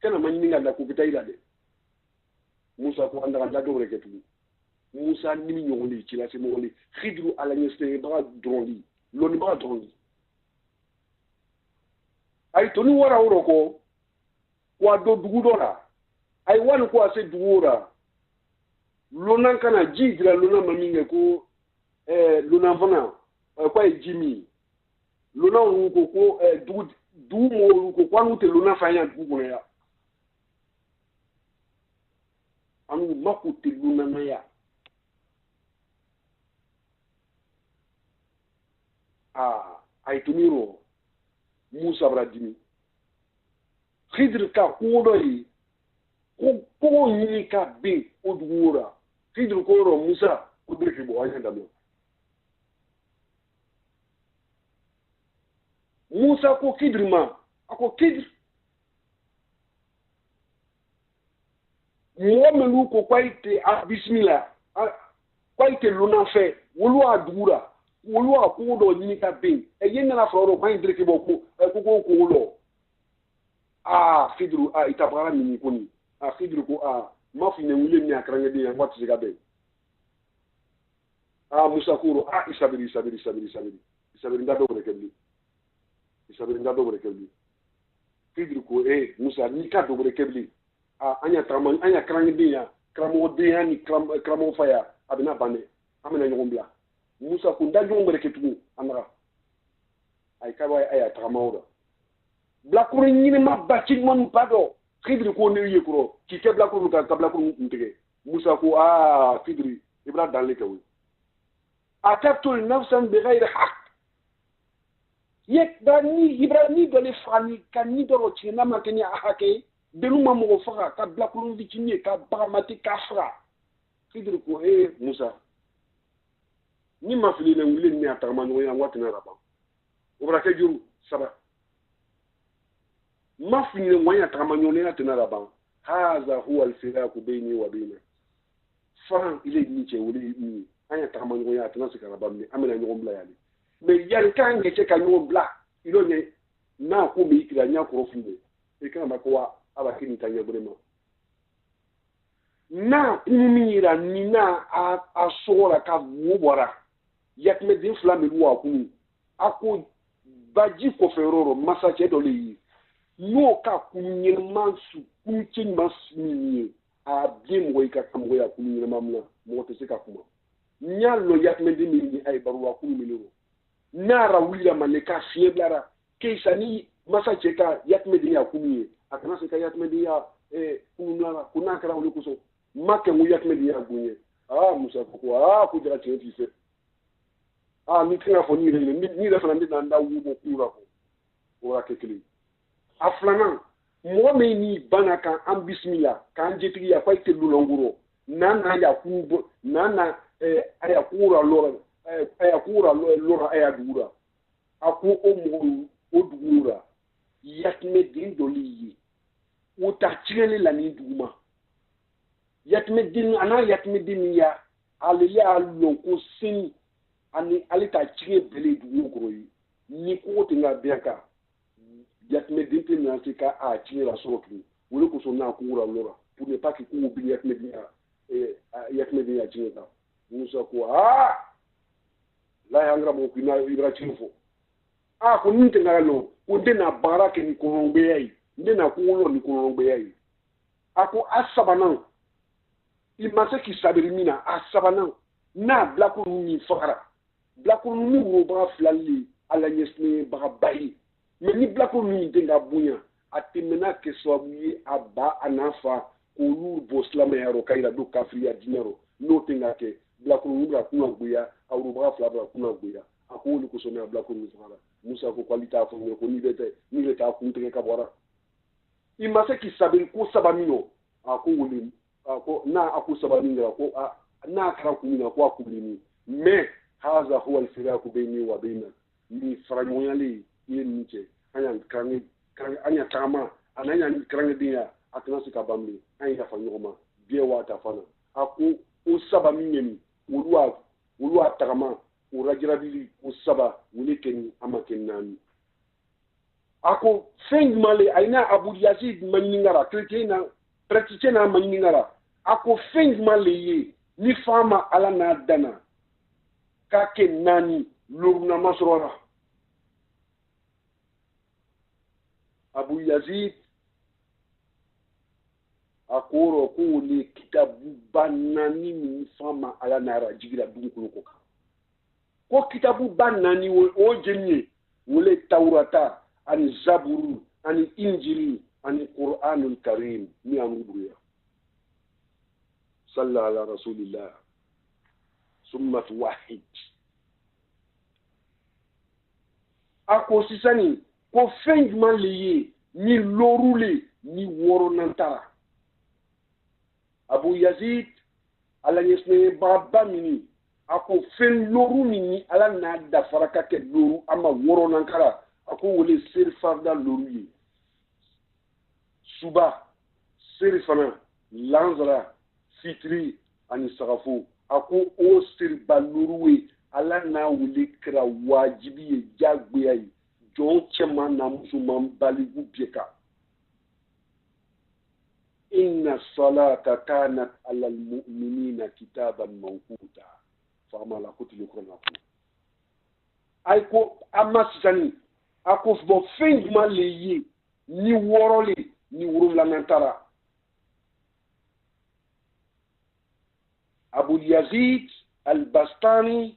kana manyi nga ko bitaila de musa ko andara da dore ke tulu musa nimi nyongoli ci la ci mongoli khidru ala nyeste ba drondi loni ba drondi ay toni wara woro ko wa do dugudora ay wan ko ase dugura lona kana jidra lona maminge ko lona vana ko ay jimi lona ko du mo ko kwanu te lona fanya dugu ya anu makuti lona na ya aitumiro musa bradimi khidr ka kodoi ko ni ka be odugura khidr ko ro musa kudri bo ayanda mo musa ko khidr ma ako khidr mo melu ko kwaite bismillah kwaite luna fe wolu adugura wolu akudo ni ka be yen na foro kwa indreke boko ko lo khidru itabara mini koni khidru ko mafine wule mi akranga de ngwati ziga be musa kuro isabiri ndado bore kebli khidru ko musa ni ka do bore kebli anya kranga de ya kramo de ya ni kramo faya abina bane amena nyombla musa kunda jongore ketugu amara ay kawai aya tramawda blakuru nyine mabati mon pado khidri ko ne yekuro ki ke blakuru ka blakuru mtige musa ko khidri ibra dalika wi atabtu nafsan bighayr haqq yek bani ibrani dole fani kan ni doro china makeni ahake deluma mo fara ka blakuru vitini ka baramati ka fra khidri ko musa ni mafili na wile ni atarmanyo ya ngwati na raba obra ke juru saba mafili na wanya atarmanyo na tena raba hadha huwa alfiraq baini wa baina fa ile ni che wile ni anya atarmanyo ya tena sikaraba ni amena nyombla yali me yan kan ke ka nyombla ilo nye na ko be ikira nya ko rofume e kana ba ko aba kini tanya brema na kumira ni na asora ka wobora yakme din flame luwa kunu ako baji ko feroro masache dole yi no ka kunye mansu kunchin masni bien moy ka kam goya kunu mamla mo to sika kuma nyallo yakme din ni ay barwa kunu miloro nara willa maleka fieblara keisani masache ka yakme din ya kunu akana sika yakme din ya kuna kala ulikuso make mu yakme din ya gunye musa ko kujira chenfi ni tinga fo ni le fana ndi nda wubo kura ko ora kekeli aflana mo me ni bana kan am bismillah kan jetigi ya kwaite lulonguro nana ya kubo nana aya kura lora aya dura aku omo odura yakme din doliyi uta chile la ni duma yakme din ya aliya lonko sin ani alita chire bele du ngoroyi ni ko tinga biaka yakme dinti na sika chire la sotu wole ko sonna ko wura lora pour ne pas que ko bi yakme dia chire ta musa ko la yangra mo kina ibra chifo ko ninte ngalo ko dena baraka ni ko ngbe yayi ndena ko wolo ni ko ngbe yayi ako asabanan imase ki sabirimina asabanan na blakuru ni fakara blakuru ni roba flali ala nyesne baga bayi mais ni blakuru ni denga bunya atimena ke swabuye aba anafa kolu boslama yaro kaira do kafriya dinero no tenga ke blakuru ni bra kuna buya awru baga flabra kuna buya akolu ko sona blakuru ni fakara musa ko qualita fo ko ni beta kunte ka bora imase ki sabin ko sabamino ako wuli ako na ako sabamino ko na kara kumina ko akulini me haza huwa alfiraku baini wa baina ni faranyali yeniche anya tama ananya krange dia atana sika bamli anya fanyoma bie wata fana ako usabamini ulwa tagama urajirabili usaba wulikeni amakenani ako fengmale aina Abu Yazid maningara chrétien praticien maningara ako fengmale ye ni fama ala na dana kake nani lurna masrora Abu Yazid akoro ko ni kitabu banani ni fama ala na rajigira dunkulu ko kitabu banani o jenye wole taurata ani zaburu ani injili ani qur'anul karim ni amuduya صلى على رسول الله ثم واحد ako sisani ko fengman liye ni lorule ni woro nantara Abu Yazid ala yesne baba mini ako fen loru mini ala na da faraka ke loru ama woro nankara ako wole sir farda loru yi suba sir fana lanzara fitri ani sagafu ako o sir baluruwe ala na wuli kra wajibi jagbe yi jon chema na musulman baligu bieka inna salata kanat ala almu'minina kitaban mawquta fama la kutu ko ay ko amasani ako bo fingma leye ni worole ni wurum la mentara Abu Yazid al-Bastani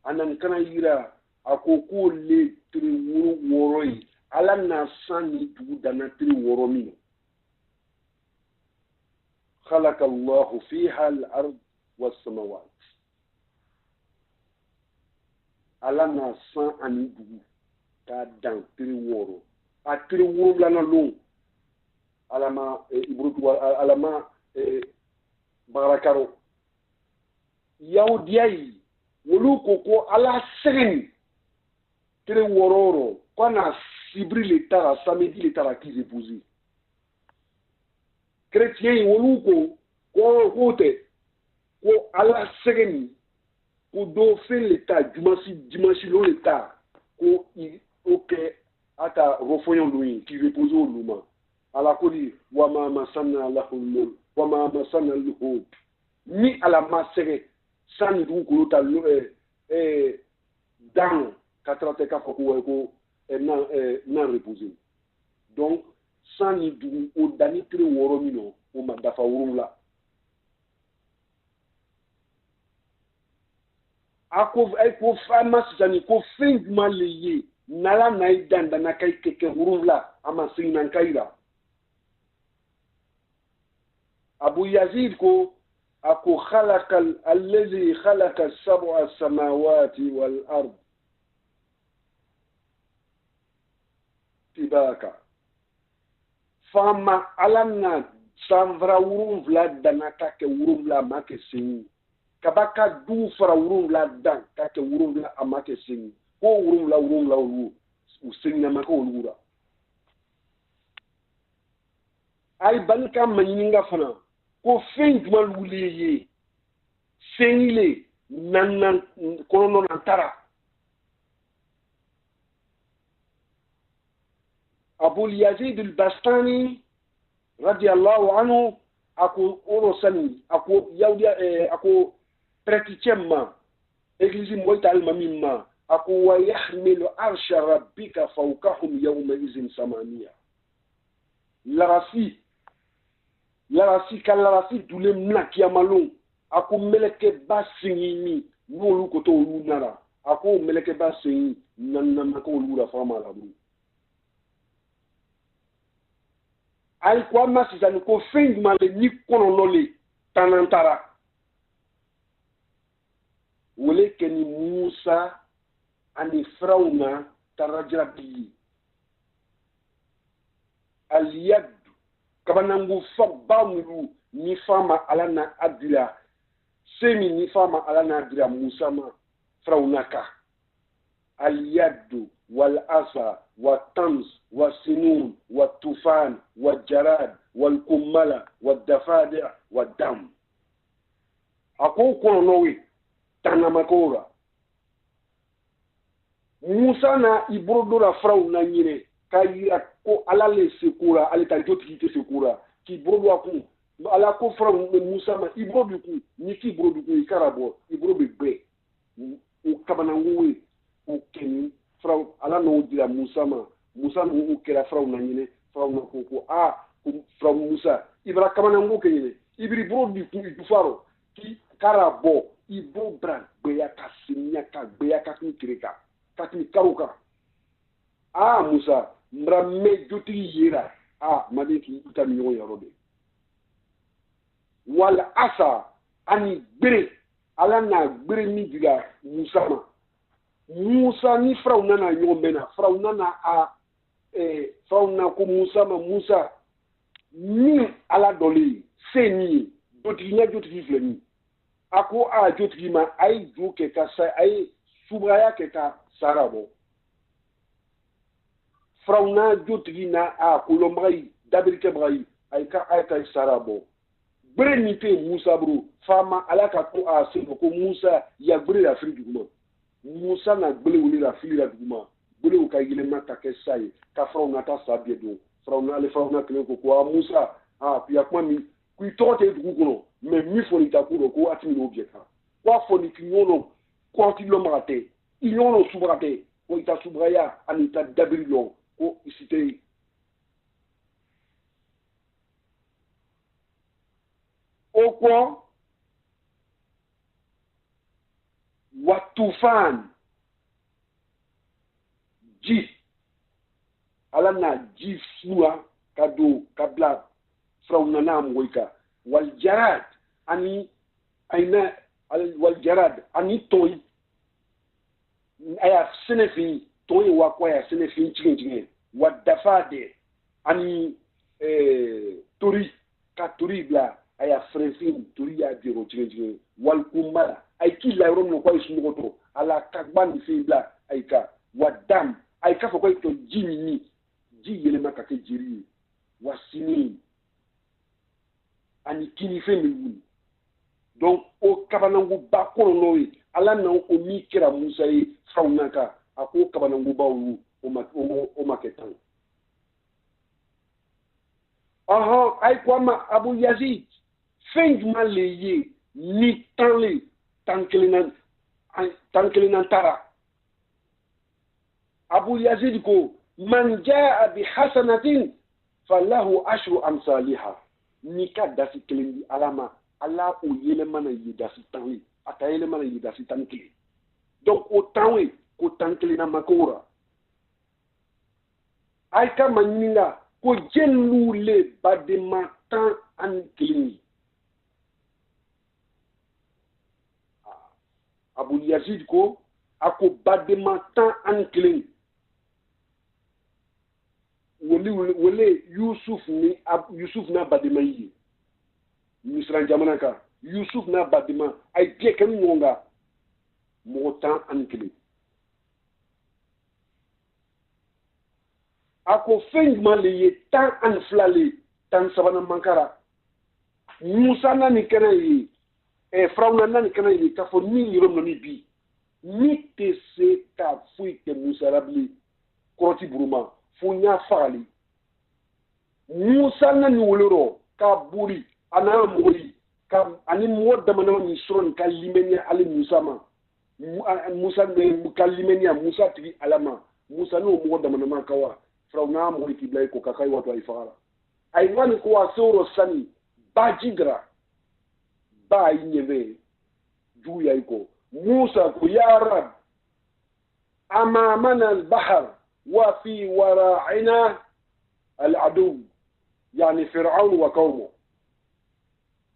anan kana yira akoko le tri wuru woroi ala na sani tu dana tri woromi خلق الله فيها الأرض والسماوات ala na san ani dugu ka dan tri woro a tri woro la na long alama ibrutu alama barakaro yaudiyai wolu koko ala segen tri wororo kona sibri le tara samedi le tara ki épouser chrétien wolu ko kote ko ala segen ko do fe l'état dimanche lo l'état ko oke ata rofoyon lui qui repose au luma ala ko di wa ma masanna lahul mulk wa ma masanna al-hub ni ala masere sani du ko ta dans 84 ko na reposer donc sani du o dani tre woro mino o ma dafa wurula ako fama sani ko fingma leye nala naidanda na kai keke wurula ama sinan kaira Abu Yazid ko ako khalaqa alladhi khalaqa sab'a samawati wal ard tibaka fama alana samvra wurula dana kake wurula make sin kabaka du fara wurula dan kake wurula amake sin ko wurula wu usinna maka wurula ay banka manyinga fana ko feng mal wuliye sengile nan kono nan tara Abu Yazid al-Bastani radiyallahu anhu ako orosani ako yaudia ako praticien église moita al-mamimma ako wa yahmilu arsha rabbika fawqahum yawma izin samaniya larasi kalarasi dule mna kiamalon ako meleke ba singini n'olu ko to olu nara ako meleke ba singi nanna ko olu la fama la bu ay ko ma sizani ko fendi male ni kono lole tanantara wole keni Musa ani Firauna tarajira bi aliyad kabanangu fabamulu ni fama alana adila semi ni fama alana adila Musa ma Firaunaka aliyad wal asa والطمس والسنون والطوفان والجراد والكملة والضفادع والدم أقول كونوي تنامكورا Musa na ibrodora frau na nyine kayira ko alale sekura aleta joti te sekura ki brodo aku ala ko frau Musa ma ibrodu ku ni ki brodu ku ikarabo ibrobe be o kabananguwe o keni frau ala no dira Musa ma Musa no kera frau na nyine frau na ko frau Musa ibra kabanangu kenyine ibri brodu ku idufaro ki karabo ibro bra be ya kasinya ka be ya kakirika katini karuka Musa mbra me joti yera madeki utami nyo yorobe wala asa ani bere ala na bere ni diga Musa ni Firauna na nyombena Firauna na Firauna ko Musa ni ala doli seni joti fleni ako joti ma ay joke ka sa ay subraya ke ka sarabo Firauna jotigi na kolombai dabirike brai ay ka sarabo bere ni te Musa bro fama alaka ko sebo ko Musa ya bere la fili duguma Musa na bele wuli la fili la duguma bele o ka yile mata ke sai ka Firauna ta sabie do Firauna kele ko Musa pia kwa mi ku itote dugu kono me mi foni ta ko atimi no bieka kwa foni kinyono ko ti lo marate inyono subrate ko ita subraya anita dabirilo ko isite okwo watufan ji alana ji flua kado kabla Firauna na moika wal jarad ani aina wal jarad ani toy aya senefi toy wa kwa ya senefi chingin wadafade ani tori bla aya frefin tori ya biro chingin wal kumala ay kila rom no kwa isu ngoto ala kakban fi bla ayka wadam ayka fo kwa to jini ji yele makake jiri wasini ani kini fe mi donc o kabanangu ba kono noyi ala na o mi kira Musa yi Firauna ka ako kabanangu ba wu o maketan ay kwama Abu Yazid fengma leye ni tanle tankelinan tara Abu Yazid ko man jaa bi hasanatin falahu ashru amsalha ni ka dasi kelindi alama ala o yele mana yi dasi tanwi ata yele mana yi dasi tankeli donc o tanwi ko tankeli na makora ay ka maninga ko jelu le badema tan an kelini Abu Yazid ko ako badema tan an kelini wole Yusuf na badema yi misran jamana ka Yusuf na badema ay biye kan ngonga motan ankele ako fengma le ye tan an flale tan sabana mankara Musa na ni kana yi Firauna na ni kana yi ka fo ni yoro no ni bi ni te se ka fui ke Musa rabli koroti buruma funya fali Musa na ni woloro ka buri ana mori ka ani mo damana ni suron ka limenia ali Musa ma Musa ne ka limenia Musa tigi alama Musa no mo damana ma kawa Firauna mori ki blay ko kakai wato ay fara ay wani ko asoro sani bajigra ba yinyebe juya iko Musa ko ya rab amamana al-bahr wa fi wara'ina al-adu yani fir'aun wa qawmu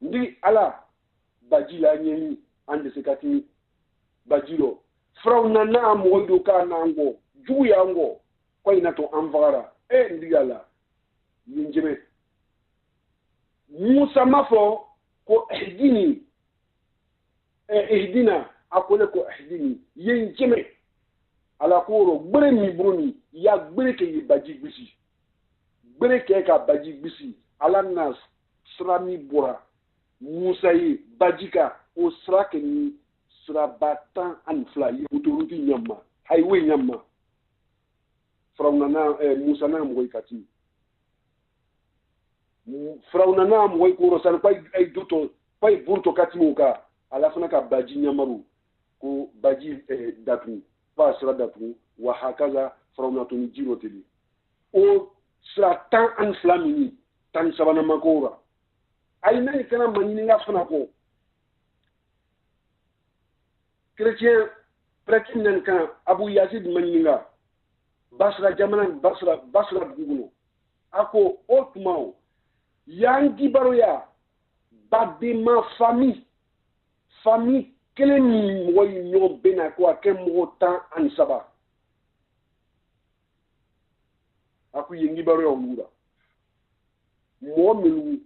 ndi ala bajila nyeni ande sekati bajilo Frawna na modo ka nango juya ngo ko ina to anvara ndigala yinjime Musa mafo ko ihdina akole ko ihdini yinjime ala koro gbere mi bruni ya gbere ke baji gbisi gbere ke ka baji gbisi ala nas srami bora Musa yi bajika o srake ni surabatan anfla yuturuti nyamma highway nyamma Frawna Musa na mo kati Frawna na mo ko san pay ay duto pay burto kati mo ka ala fana ka baji nyamaru ko baji datu pa sura datu wa hakaza Frawna to ni jiro teli o suratan anfla mini tan sabana makora ay nay kana manini nga fana ko chrétien pratique nan kan Abu Yazid maninga Basra jamanan Basra buguno ako otmao yangi baroya badema famille kelen moy nyo bena ko akem motan ansaba aku yangi baroya mura mo melu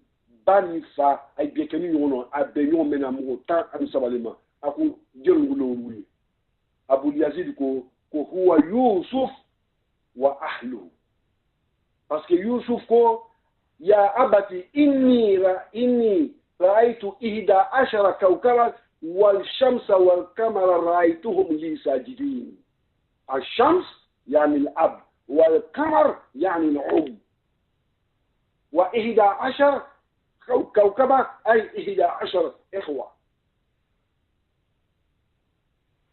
bani fa ay bekeni nyono abenyo mena motan ansaba lema aku jelungulo wuli Abu Yazid ko huwa Yusuf wa ahlu parce que Yusuf ko ya abati inni ra'aytu 11 kawkaba wal shamsa wal qamara ra'aytuhum li sajidin الشمس يعني الأب والقمر يعني الأم و11 كوكبة أي 11 إخوة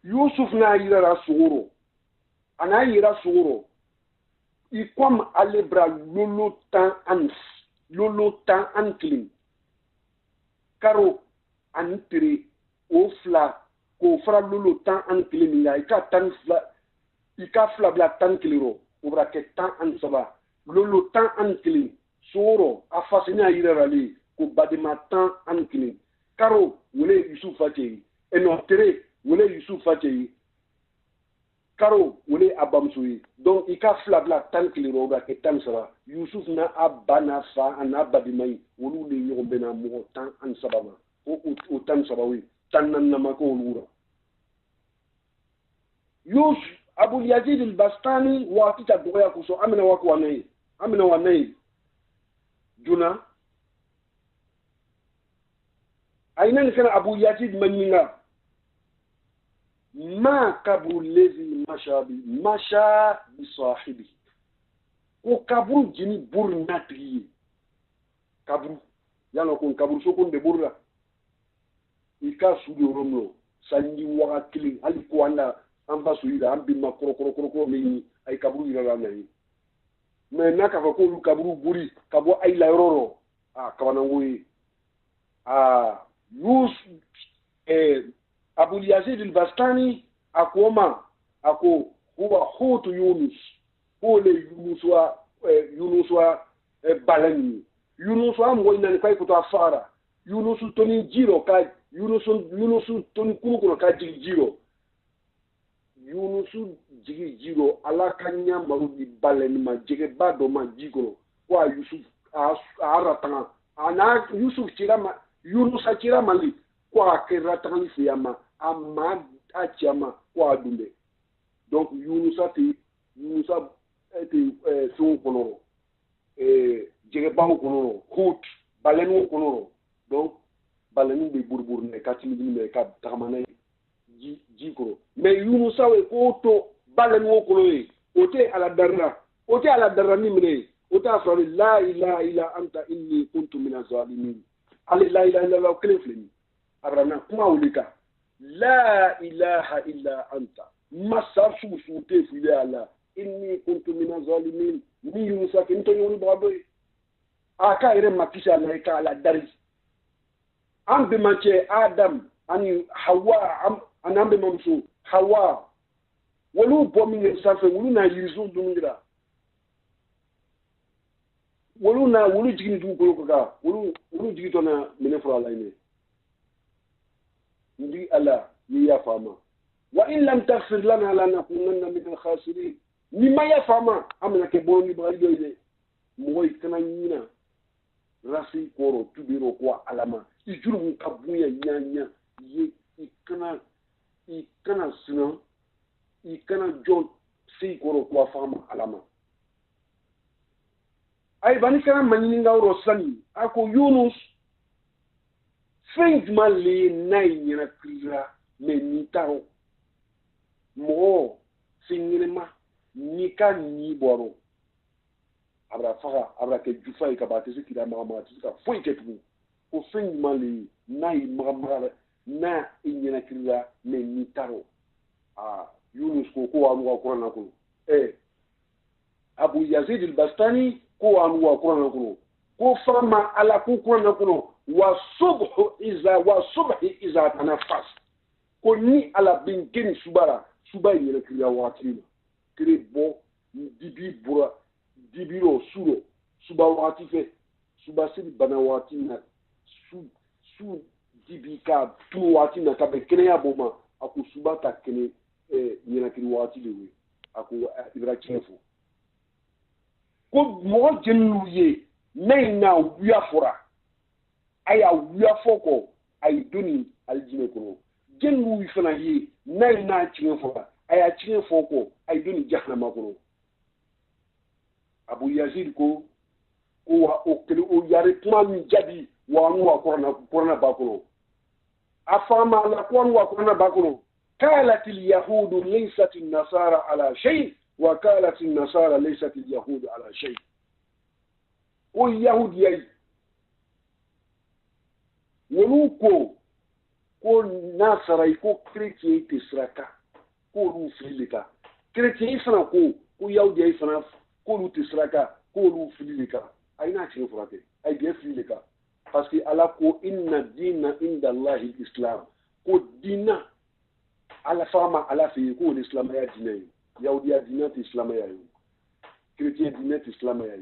Yusuf na yira suguro ana yira suguro ikom alebra lolo tan anklim karo antre ofla ko fra lolo tan anklim ya ika fla bla tan kliro obra ke tan ansaba lolo tan anklim suguro afasina yira rali ko badima tan anklim karo wole Yusuf ate enotere wole Yusuf fatei karo wole abamsuyi donc ika flabla tan kliro ga ke tan sara Yusuf na abana fa ana badimai wolu le yombe na mo tan an sababa o tan sabawi tan nan na mako wura Yusuf Abu Yazid al-Bastani wa tita doya kuso amina wanai juna ainan kana Abu Yazid maninga ما كبر الذي مشى بصاحبه وكبر جني بور ناتري كبر يلا كون كبر سو كون دبورا إيكا سودو روملو سانجي وغا كلين علي كوانا أمبا سويدا أمبي ما كرو ميني أي كبر يلا ناي ما ناكا فكون كبر بوري كبو أي لا يورو كوانا وي يوس Abu Yazid al-Bastani akoma ako huwa hutu Yunus ole Yunus wa balani Yunus wa mo ina kai kuto afara Yunus toni jiro ka Yunus toni kuno ka jiro Yunus jiro ala kanya marudi balani ma jige bado ma jigoro wa Yusuf aratanga ana Yusuf chirama Yunus achira mali kwa keratanga fiyama ama achama kwa dumbe donc Yunusa était son kono jege bawo kono hut balenu kono donc balenu be burbur ne katimi ne ka takamana ji kono mais Yunusa we ko to balenu kono e ote ala darra ni mine ota afra la ilaha illa anta inni kuntu minaz zalimin ala la ilaha illa allah klefleni abrana kuma ulika لا إله إلا أنت ما سافسو سوتي في الله إني كنت من الظالمين مي مساكين تو يوني بابي أكا إيرم ما كيسا لايكا على داري ambe manche Adam ani Hawa an ambe mamsu Hawa wolu bomi safe wolu na yizu dungira wolu jigini du ko ka wolu jigi to na mene fura la ne ndi ala ni ya fama wa in lam taghfir lana lanakunanna min al-khasirin ni ma ya fama amna ke boni ba ile moy kana nyina rasi koro tubiro kwa alama ijuru kabuya nyanya ye ikana sina ikana john si koro kwa fama alama ay bani kana maninga ro sani ako Yunus feng mali nay nyina kira me nitaro mo singilema nika ni boro abra faga abra ke jufa ka batisi kila mama tisika foi ke tu ko feng mali nay mama na nyina kira me nitaro Yunus ko anu wa Qur'an ko Abu Yazid al-Bastani ko anu wa Qur'an ko fama ala ko Qur'an ko wa subhi iza tanafas ko ni ala binkini suba yele kriya wakati kire bo dibiro suro suba wakati fe suba siri bana wakati na su dibika tu wakati na kabe kene ya boma aku suba ta kene yele kriya wakati lewe aku ibrahim ko mo jenu ye na wiya fora aya wiya foko ay duni aljine ko jenu wi fana ye na chinge fora aya chinge foko ay duni jahannama ko Abu Yazid ko wa okele o yare kuma mi jabi wa nu wa korona bakono afama la kwanu wa korona bakono قالت اليهود ليست النصارى على شيء وقالت النصارى ليست اليهود على شيء واليهود يي ولوكو ko nasara ko chrétien tisraka ko lu filika chrétien fana ko yahudi fana ko lu tisraka ko lu filika ay na ci furate ay bien filika parce que ala ko inna dina inda Allah islam ko dina ala fama ala fi ko l'islam ya dina yahudi ya dina islam ya chrétien dina islam ya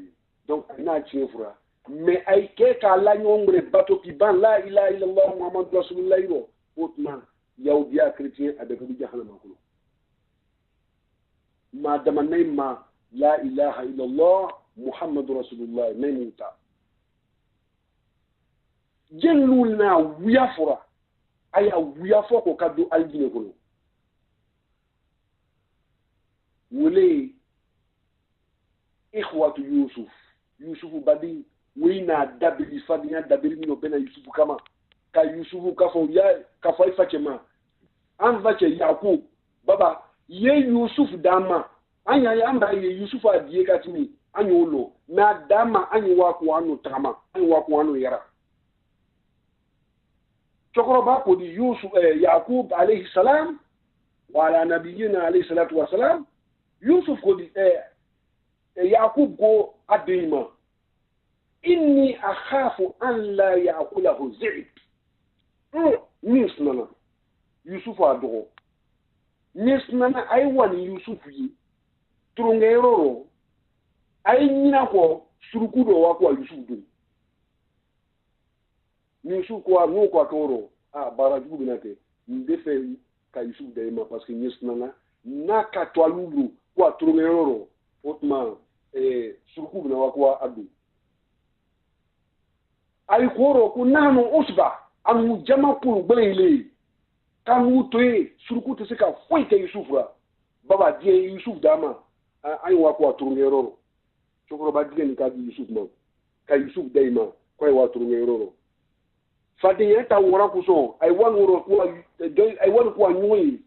donc na ci fura mais ay ke ka la nyombre bato ki ban la ilaha illallah muhammad rasulullah ro otman yahudi chrétien avec bi jahannama ko ma dama ma la ilaha illallah muhammad rasulullah memuta jellul na wiyafura aya wiyafo ko kaddu aljine ko wole ikhwatu yusuf badi wina dabiri fadinya dabiri mino bena Yusuf kama ka Yusuf ka fo ifachema an vache Yakub baba ye Yusuf dama anya ya amba ye Yusuf adie katini anyo lo na dama anyo wako anu tama anyo wako anu yara chokoro ba ko di Yusuf Yakub alayhi salam wa ala nabiyina alayhi salatu wa salam Yusuf ko di Yakub ko adima inni akhafu an la ya'kulahu dhi'b nisnana Yusuf adogo nisnana ay wani Yusuf yi turungeroro ay nyina ko surukudo wa ko Yusuf do Yusuf ko no ko toro baraju binate ndefe ka Yusuf daima parce que nisnana naka twalulu ko turungeroro otma surukudo wa ko adu ay koro ko nanu usba anu jama pour gbele kanu toye surku te seka foite Yusufra baba die Yusuf dama ay wa ko turungero chokoro ba die ni ka Yusuf ma ka Yusuf daima ko ay wa turungero fadiye ta wora ko so ay wan woro ko ay wan ko anyoyi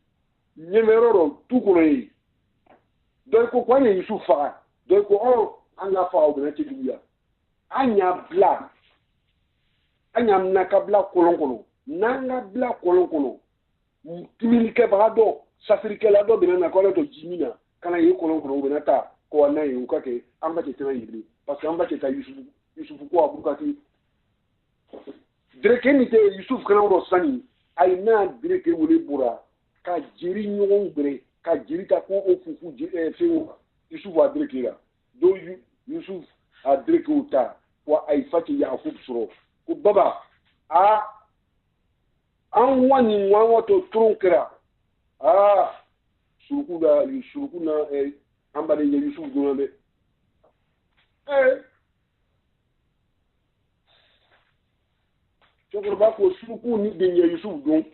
nyemero tukuro yi doy ko ko Yusuf fa doy ko anga fa o bena tidiya anya bla anyam nakabla kolonkono nanga bla kolonkono timilike brado safirike la do bena nakole to jimina kana yi kolonkono bena ta ko na yi ukake amba te tena yibli parce que amba te ta Yusuf ko abukati Dreke ni te Yusuf kana ro sani ay na dreke wole bura ka jiri nyon bre ka jiri ta ko o fufu fe Yusuf a dreke la do Yusuf a dreke uta wa ay fati Yakub suro ko baba a an wani nwa to trunkra suruku na ambale Yusuf dunande Chokoroba ko suruku ni denye Yusuf don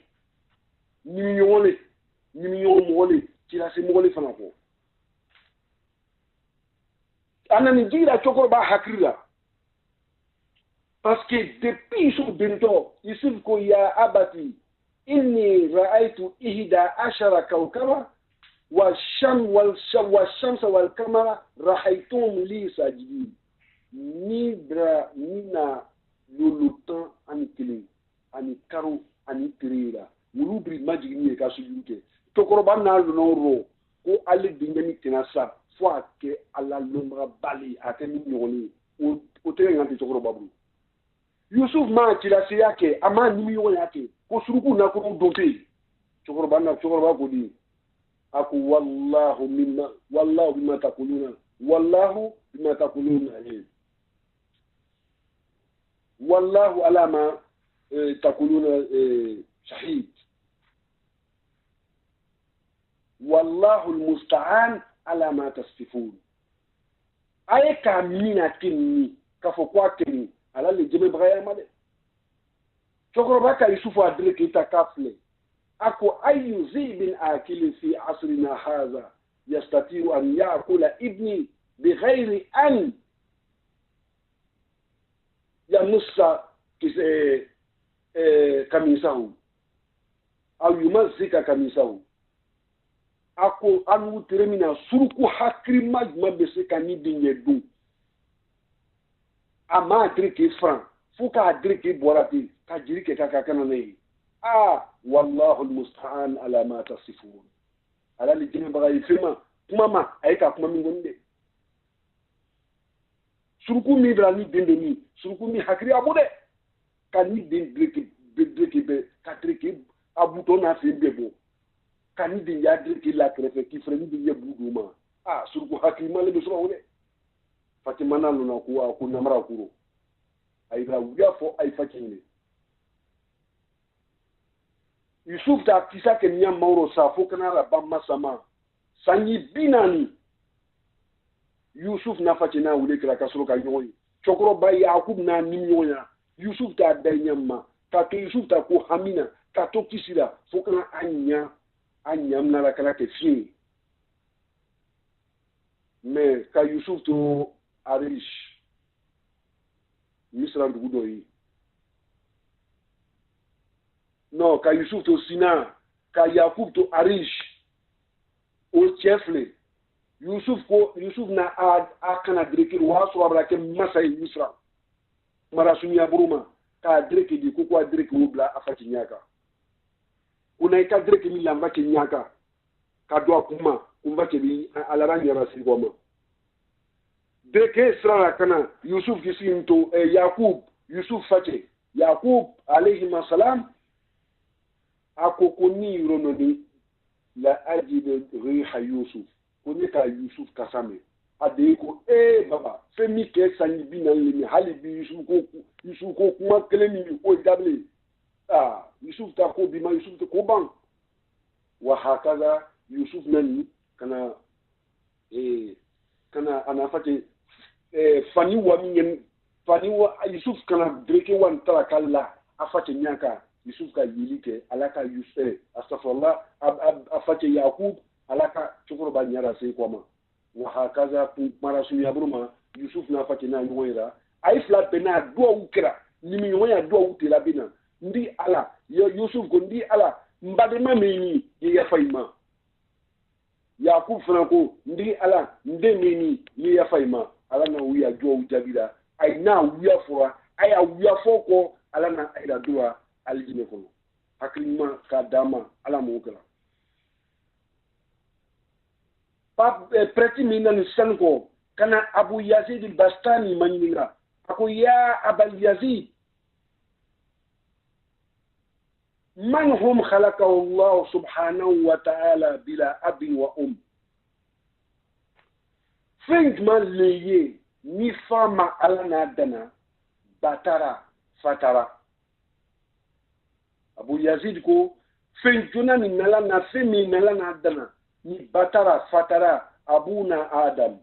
ni million mole kila se mole fana ko anani dira chokoroba hakrila parce que depuis Yusuf bento Yusuf ko ya abati inni ra'aytu ihda ashara kawkaba والشمس والقمر رأيتهم لي ساجدين نيبرا نينا لولوتان أني كلي أني كارو أني تريرا ولوبري ماجيني كاسوجوكي تكربا نالونورو ko ale dingani tinasa fo ake ala lombra bali atemi nyoni o tere ngati tokoro babu Yusuf ma kilasi yake ama nimi yake ko suruku na ko dote tokoro ba ko di aku wallahu bima takuluna alim wallahu ala ma takuluna shahid wallahu almusta'an ala ma tasifun ay ka mina kinni ka fo kwa kinni ala le jebe braya male chokoro baka Yusufu adreke ta kafle ako ayu zibin akili fi asrina hadha yastati'u an ya'kula ibni bighairi an yamussa kamisahu au yumazika kamisahu ako anu termina suruku hakri majma bese kani dinye du ama adrike fran fuka adrike borati ka jirike kaka kana nei wallahu almusta'an ala ma tasifun ala li jimi bagay fima kuma ma ayka kuma min gonde suruku mi brani dende ni suruku mi hakri abude kani din drike be ka drike abuto na fi bebo kani din ya drike la krefe ki freni din ye buduma suruku hakri male be sura wole fatima na luna ku namra kuro ayra wuya fo ay fakine Yusuf ta kisa ke nyam mauro sa fo kana la bamma sama sanyi binani Yusuf na fatina wule kira kasoro ka nyoyi chokoro ba Yakub na nimyoya Yusuf ta danyamma ka to Yusuf ta ko hamina ka to kisira fo kana anyam na la kala ke fi mais ka Yusuf to arish misra ndugudo yi non ka Yusuf to Sina ka Yakub to Arish o chefle Yusuf na akana dreke wa so abra ke masai Misra mara sunya buruma ka dreke di ko dreke wobla afati nyaka kuna ka dreke mi lamba ke nyaka ka do kuma kumba ke bi alaranya rasi goma dreke sra kana Yusuf kisinto Yakub Yusuf fate Yakub alayhi salam ako ni rononi la ajide riha Yusuf koni ka Yusuf kasame ade ko baba femi ke sani bina limi halibi Yusuf ko kuma kelemi ko dable Yusuf ta ko bima Yusuf ko ban wa hakaza Yusuf nani kana anafate fani wa Yusuf kana dreke wan talakalla afate nyaka Yusuf ka yilike alaka Yusuf astaghfirullah afate Yakub alaka chukuru ba nyara sai kwama wa hakaza marasu ya buruma Yusuf na afate na nyoira ai flat bena do ukira nimi nyoya do utela bina ndi ala Yusuf ko ndi ala mbade mameni ya faima Yakub franco ndi ala ndemeni ya faima ala na uya do utabira ai na uya fora ai uya foko ala na ida doa alijine kono haklima ka dama ala mokala pap preti mina ni sanko kana Abu Yazid al-Bastami manila ako ya Abul Yazid من هم خلقه الله سبحانه وتعالى بلا أب وأم فنج ما ليه نفهم على نادنا باترا فترا أبو يزيد كو فنجنا نلا نفهم نلا نادنا ni batara fatara abuna adam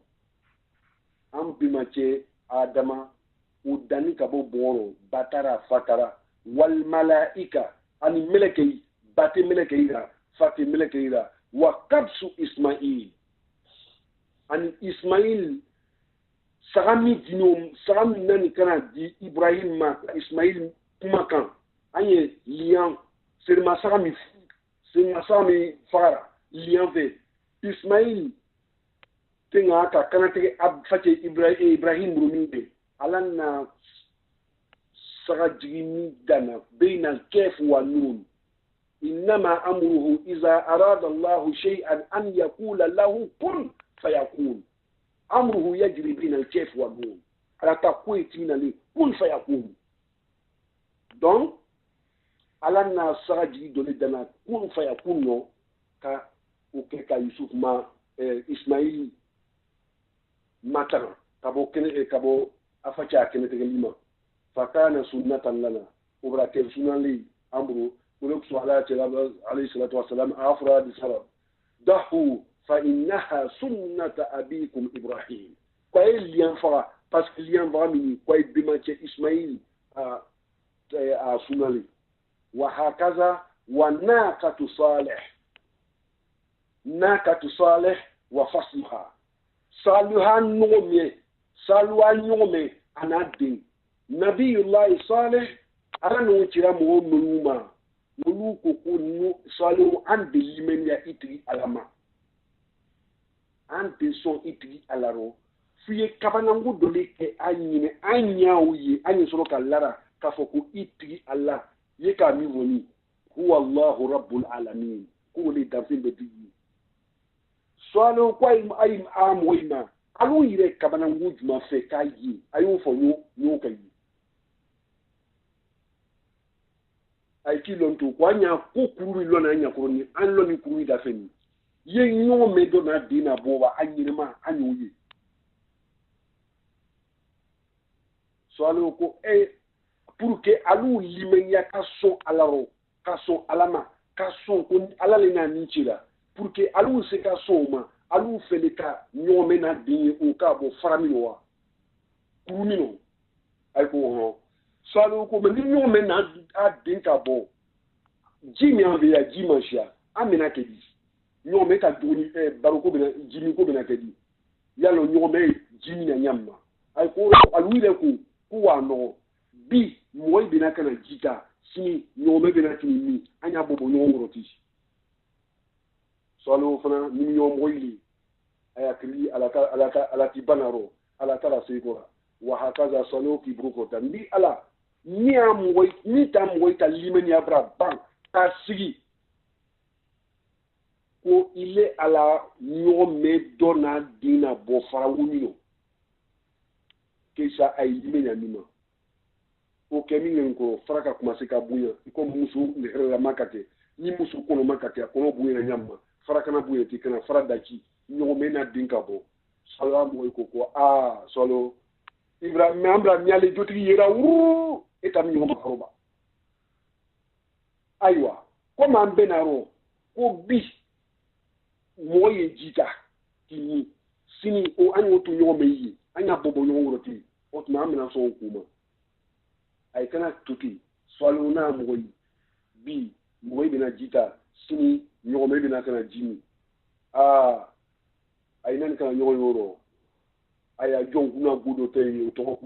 an bimace adama udani kabo boro batara fatara wal malaika ani melekei bati melekeira fati melekeira wa kabsu ismail ani ismail sagami dinom sagami nani kana di ibrahim ma ismail kumakan anye lian sirma sagami fara lian fe ismail tinga ka kana tege ab fate ibrahim ruminde alanna saga jigini dana bayna al-kaf wa nun إنما أمره إذا أراد الله شيئا أن يقول له كن فيكون أمره يجري بين الكيف والنون على تقوي تينا كن فيكون donc ala na sagaji doni dana kun fayakun no ka oke ka Yusuf ma Ismail matara kabo kene kabo afacha kene tegelima fakana sunnatan lana ubra kel sunali amru ولك سؤالات عليه الصلاة والسلام أفراد السلام ضحوا فإنها سنة أبيكم إبراهيم كوي لينفع بس لينفع مني كوي بمانشة إسماعيل سنالي وهكذا وناقة صالح وفصلها صالحا نومي أنا الدين نبي الله صالح أنا نوتي مؤمنوما mulu ko nu salu an de limen ya itri alama an de son itri alaro fiye kabanangu dole ke anyine anyawuye anyi soro kallara ka foko itri Allah ye ka mi woni huwa Allahu rabbul alamin ko le dafin be digi salu ko ay amoyna alu yire kabanangu juma fe kayi ayu fo yo kayi ay ki lonto ko anya ko kuru lona anya ko ni an loni kuru da feni ye nyo me do na dina boba anyirma anyuye so alo ko pour que alu limenya kaso alaro kaso alama kaso ko alale na nichira pour que alu se kaso ma alu feleka nyo me na din o ka bo faramino wa kuru mino ay ko ho salo ko me nyo me na adin ka bo jimi an ya jima sha amina kedi nyo me ka duni baroko bena jimi ko bena kedi yalo nyo me jimi na nyamma ay ko alwile ko wa no bi moy bena kana jita sini nyo me bena tini mi anya bobo nyo ngoroti salo fana ni nyo moyli ayakli ala tibanaro ala tala seikora wa hakaza salo ki brokota ndi ala ni amwoy ni tamwoy ta limeni abra ban ta sigi ko ile ala nyo me dona dina bo farawunino kesha ay limeni amima o kemi nko faraka kumase ka buya ko musu lehera makate ni musu kono makate kono buya nyamma faraka na buya tikana faradaki nyo me na dinka bo salamu alaikum ko solo Ibrahim ambra nyale jotigi yera wuru etami yo maroba aywa ko man benaro ko bi moye jita kini sini o anyo to yo meyi anya bobo yo ngoroti o to ma amina so kuma ay kana tuki swalo na moyi bi moyi bina jita sini yo meyi bina kana jimi ay nan kana yo yoro aya jon kuna gudo te to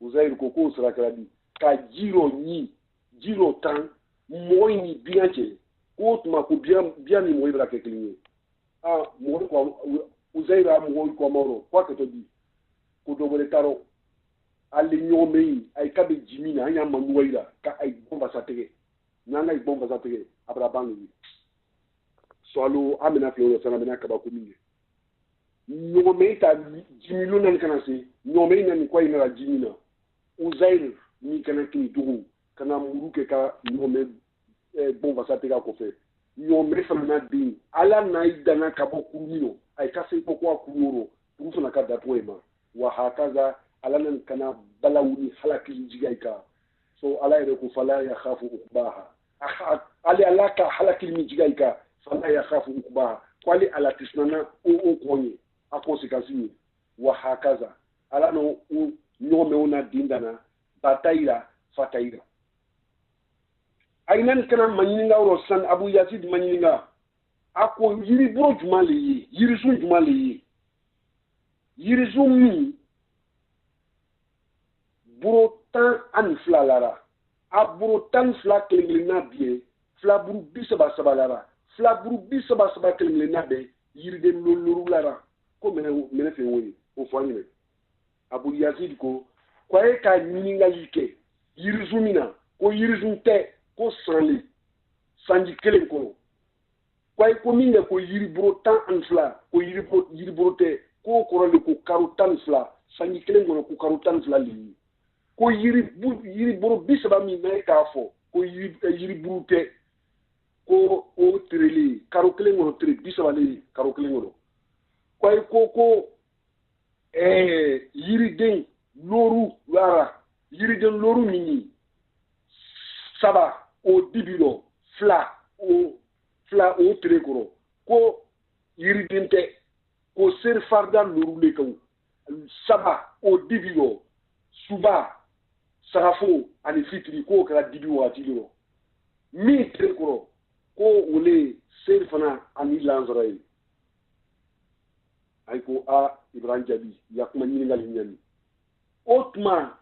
Uzair koko sarakaradi ka jiro tan moy ni bianche ko tuma ko bien ni moy brake klinye moy ko Uzair moy ko moro kwa ke to di ko do bole taro ali nyomei ay kabe jimina anya manuwaira ka ay bomba satege nanga bomba satege abra bangi so alu amina fi sana bena ka ba ko minge nyomei ta jimilo nan kana se nyomei nan ko ina jimina Uzair ni kana kini tugu kana muru ke ka ɲɔmɛ bon ka sa tɛ ka kɔfɛ ɲɔmɛ fana na den ala n'a yi danna ka bɔ kuru min a ye ka se ko a kuru yɔrɔ kuru fana ka datugu ye ma wa hakaza ala na kana balawu ni halakili jiga i kan so ala yɛrɛ ko fala ya khafu ukbaha ale ala ka halakili min jiga i kan fala ya khafu ukbaha ko ale ala tisnana o kɔnye a conséquence ye wa hakaza ala no ɲɔgɔmɛw na den danna batayira fatayira aynan kana maɲininga yɔrɔ san abu yazid maɲininga a ko yiribolo jumɛn le ye yirisun jumɛn le ye yirisun min buro 12 lara a buro 12 kelen-kelenna biyɛ filaburu 33 lara filaburu 33 kelen-kelenna bɛ yiriden loru lara ko minɛ fɛ o ye o fɔ an ɲinɛ abu yazid ko a ye ka ɲininkali kɛ yirisun min na ko yirisun tɛ ko sanli sanji kelen kɔnɔ ko a ye ko min kɛ ko yiribolo 12 ko yiribolo tɛ ko kɔrɔ de ko karo 12 sanji kelen kɔnɔ ko karo 12 le ye ko yiribolo 30 min n'a ye k'a fɔ ko yiriburu tɛ ko o terele karo kelen kɔnɔ tere 30 le ye karo kelen kɔnɔ ko a ye ko yiriden loru lara yiriden loru min ye 7 o dibi lɔ 2 o tere kɔrɔ ko yiriden tɛ ko seri farida loru le kan 7 o dibi lɔ suba sagafo ani fitiri k'o kɛra dibi waati lɔ min tere kɔrɔ ko o le seri fana ani lansara ye ayi ko ibrahim jaabi ya kuma ɲininkali ɲani o tuma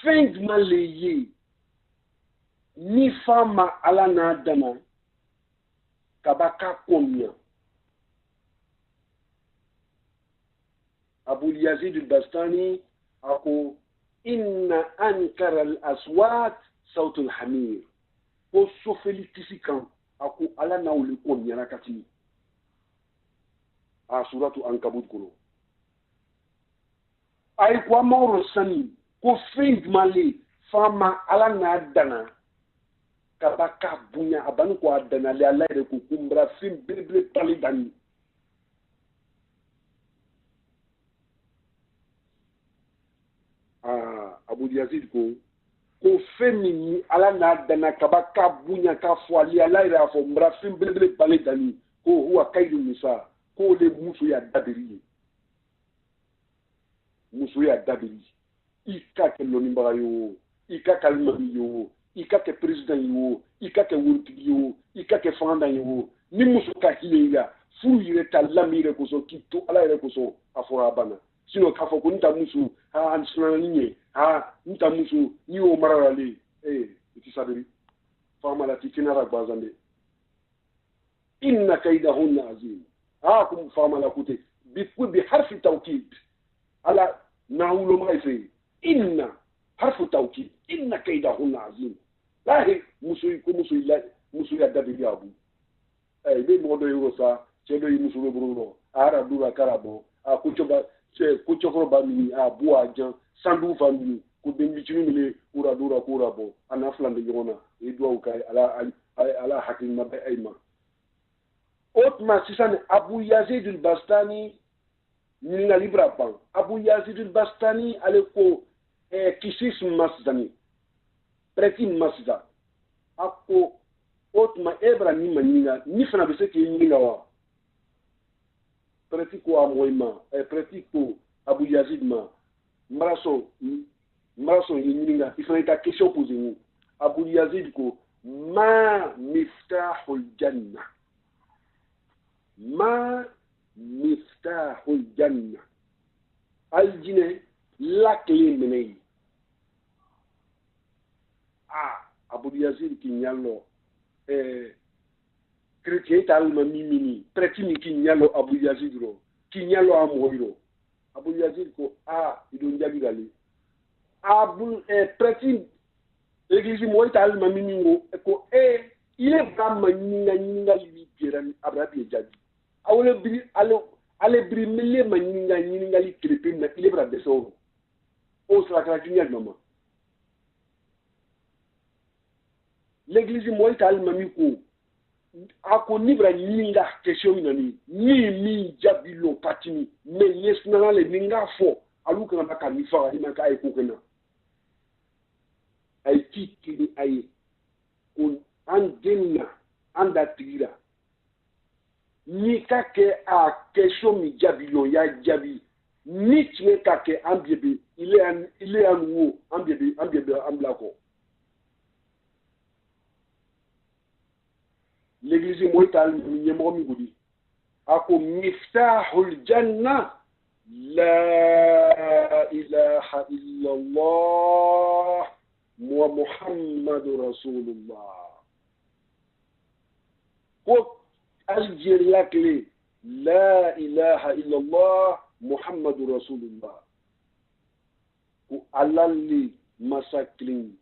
fɛn jumɛn le ye ni fa ma ala n'a dama kaba ka kɔmiya abu yazid al-bastani a ko inna ankara al-aswat sautul hamir ko sofeli kisi kan a ko ala n'a wuli kɔmiyara ka ti a suratu ankabut kɔnɔ a yi ko a mawro sani ko fɛn jumɛn le fa ma ala n'a dana kaba ka bonya a bani ko a danale ala yɛrɛ ko kunbara fɛn belebele tali dani abu yazid ko fɛn min ni ala n'a dana kaba ka bonya ka fɔ ale ala yɛrɛ a fɔ nbara fɛn belebele bale dani ko huwa kaidu nisa ko le muso y'a dabiri ye muso y'a dabiri i ka kɛ lɔnnibaga ye o i ka kɛ alimami ye o i ka kɛ président ye o i ka kɛ worotigi ye o i ka kɛ fangadan ye o ni muso ka hinɛ i la furu yɛrɛ ta lamɛn yɛrɛ kosɔn k'i to ala yɛrɛ kosɔn a fɔra a banna sinon k'a fɔ ko n ta muso n sinana ni ye n ta muso n'i y'o mara ale i ti sabiri faama la ti kɛnɛyara gansan dɛ inna kaidahunna azim ko faama la ko ten bi harfi tawkid ala n'awuloma ye fɛ inna harfu tawkid inna kaidahunna azim lahi muso ya dabiri abu i bɛ mɔgɔ dɔ ye o sa cɛ dɔ ye muso bɛ bolo lɔ a yɛrɛ dura kara bɔ ko cɛkɔrɔ ba mini a bu a jan sandu fa mini ko den bitinin mele kura dura kura bɔ a n'a fila bɛ ɲɔgɔn na o ye duwawu ka ala hakilima bɛ ayi ma o tuma sisan abu yazid al-bastani ɲininkali bɛna ban abu yazid al-bastani ale ko kisi masdani preti masda a ko o tuma e bɛna min ma ɲininka ni fana bɛ se k'i ɲininka wa preti ko a mɔgɔ ma preti ko abu yazid ma maraso ye ɲininka i fana i ka question posé ŋu abu yazid ko ma miftahul janna ma miftahul janna aljinɛ lakile minɛ ye abu yazid k'i ɲalɔ chrétien ta alima mimini preti min k'i ɲalɔ abu yazid rɔ k'i ɲalɔ a mɔgɔ rɔ abu yazid ko idon jaabi dale abu preti église mɔgɔ ta alima mimi ko ile ba ma ɲiningali bi jɛra ni abrabi jaabi ale biri mele ma ɲiningali kerepe na ile bra dɛsɛ o sara kɛra juguya jumɛn ma l'église moi tal mami ko ako nibra ninga question minani ni mi jabilo patini me yesna le ninga fo alu kana baka mi fa ni maka ay ko kana ay tiki ay kun andina anda tira ni kake a question mi jabilo ya jabi ni tine kake ambiebe il est en haut ambiebe amblako l'église moital nyemo mi gudi ako miftahul janna la ilaha illa allah wa muhammadur rasulullah ko aljer la clé la ilaha illa allah muhammadur rasulullah ko alali masaklin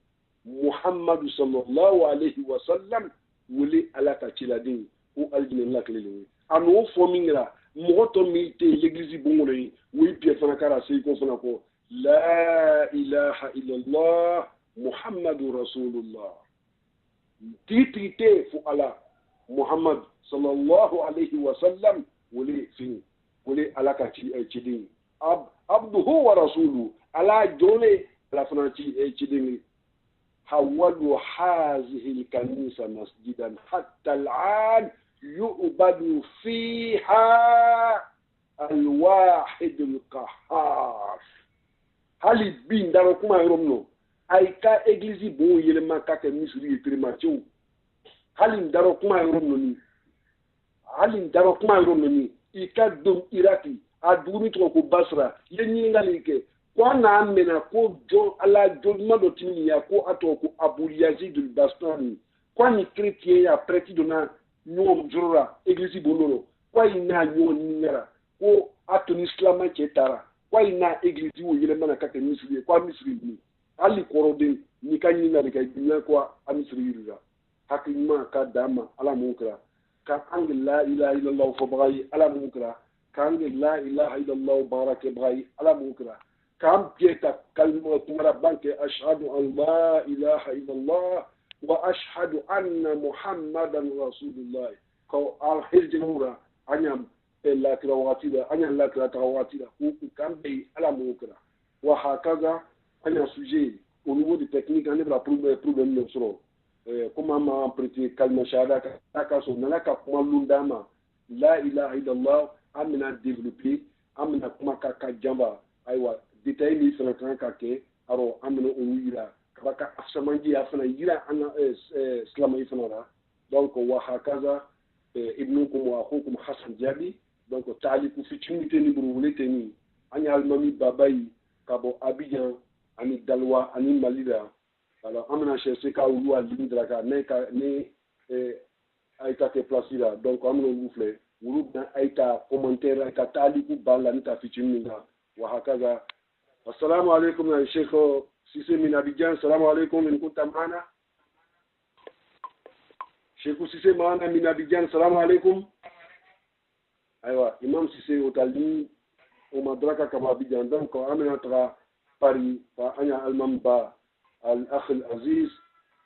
muhammadu sallallahu alayhi wa sallam wuli alaka chiladin ou aljine la clé le anu fomingra moto mi te l'église bongo yi wi pie fana kara sey ko fana ko la ilaha illa allah muhammadur rasulullah titrite fu ala muhammad sallallahu alayhi wa sallam wuli fini wuli alaka chidin abduhu wa rasuluhu ala jole la fana chidin حولوا هذه الكنيسة مسجدا حتى الآن يؤبد فيها الواحد القهار هل بين داركما يرمنو أي كا إغليزي بو يلما كاك مصري يترماتيو هل داركما يرمنو هل داركما يرمنو إيكا دوم إيراكي أدومي توكو باسرا ينينغا ليكي kwa na amena ko jo ala jolma do tini ya ko ato ko Abu Yazid al-Bastami kwa ni chrétien ya preti dona nyom jurura église bololo kwa ina nyon nyara ko ato ni islam chetara kwa ina église wo yele mana kake misri kwa misri ni ali korode ni kanyi na de kay kwa amisri yura hakima ka dama ala mukra ka ang la ilaha illallah fo bagayi ala mukra ka ang la ilaha illallah baraka bagayi ala mukra كم جيتا كلمة مربانك أشهد أن لا إله إلا الله وأشهد أن محمدا رسول الله كو الحج نورا أنيم إلا كرواتيدا أنيم لا كرواتيدا وكم بي على موكرا وهكذا أنيم سجى ونبو دي تكنيك أنيم لا بروبلم نصرو كما ما أمبرتي كلمة شهادة كاسو نلاك مالونداما لا إله إلا الله أمنا ديفلوبي أمنا كما كاكا جنبا أيوة détail ni fana kan ka kɛ aro amena o yira kabaka afsamanji ya fana yira ana islam fana ra donc wa hakaza ibnukum wa akhukum hasan jabi donc taliku fitinité ni burulete ni anya almami babai kabo abidjan ani dalwa ani malida alors amena chercher ka ulu alimi draka ne ka ne aita ke placida donc amena wufle wulu na aita commentaire aita taliku bala ni ta fitinina wa hakaza. السلام عليكم يا شيخ سيسي من أبيجان. السلام عليكم إن كنت معنا شيخ سيسي معنا من أبيجان. السلام عليكم. أيوة إمام سيسي وتالي ومدركة كما أبيجان دونك أمنا ترى باري فأنا المنبا الأخ العزيز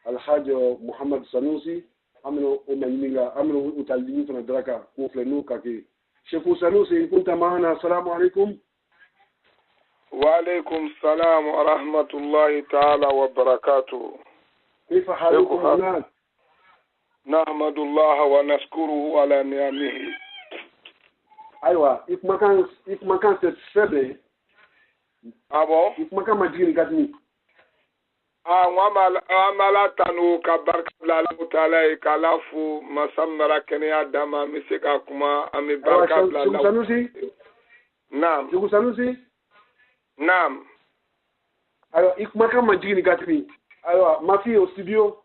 الحاج محمد سنوسي أمنا أمينيغا أمنا وتالي فندركة كوفلنو كاكي شيخ سنوسي إن كنت معنا. السلام عليكم. وعليكم السلام ورحمة الله تعالى وبركاته. كيف حالكم هناك؟ نحمد الله ونشكره على نعمه. أيوة if makan satisfait abo if makan majini katni wamala tanu ka barka la taala kalafu masamara kenya dama misika kuma ami barka la naam Sanusi naam alors ik makan majini katni alors ma fille au studio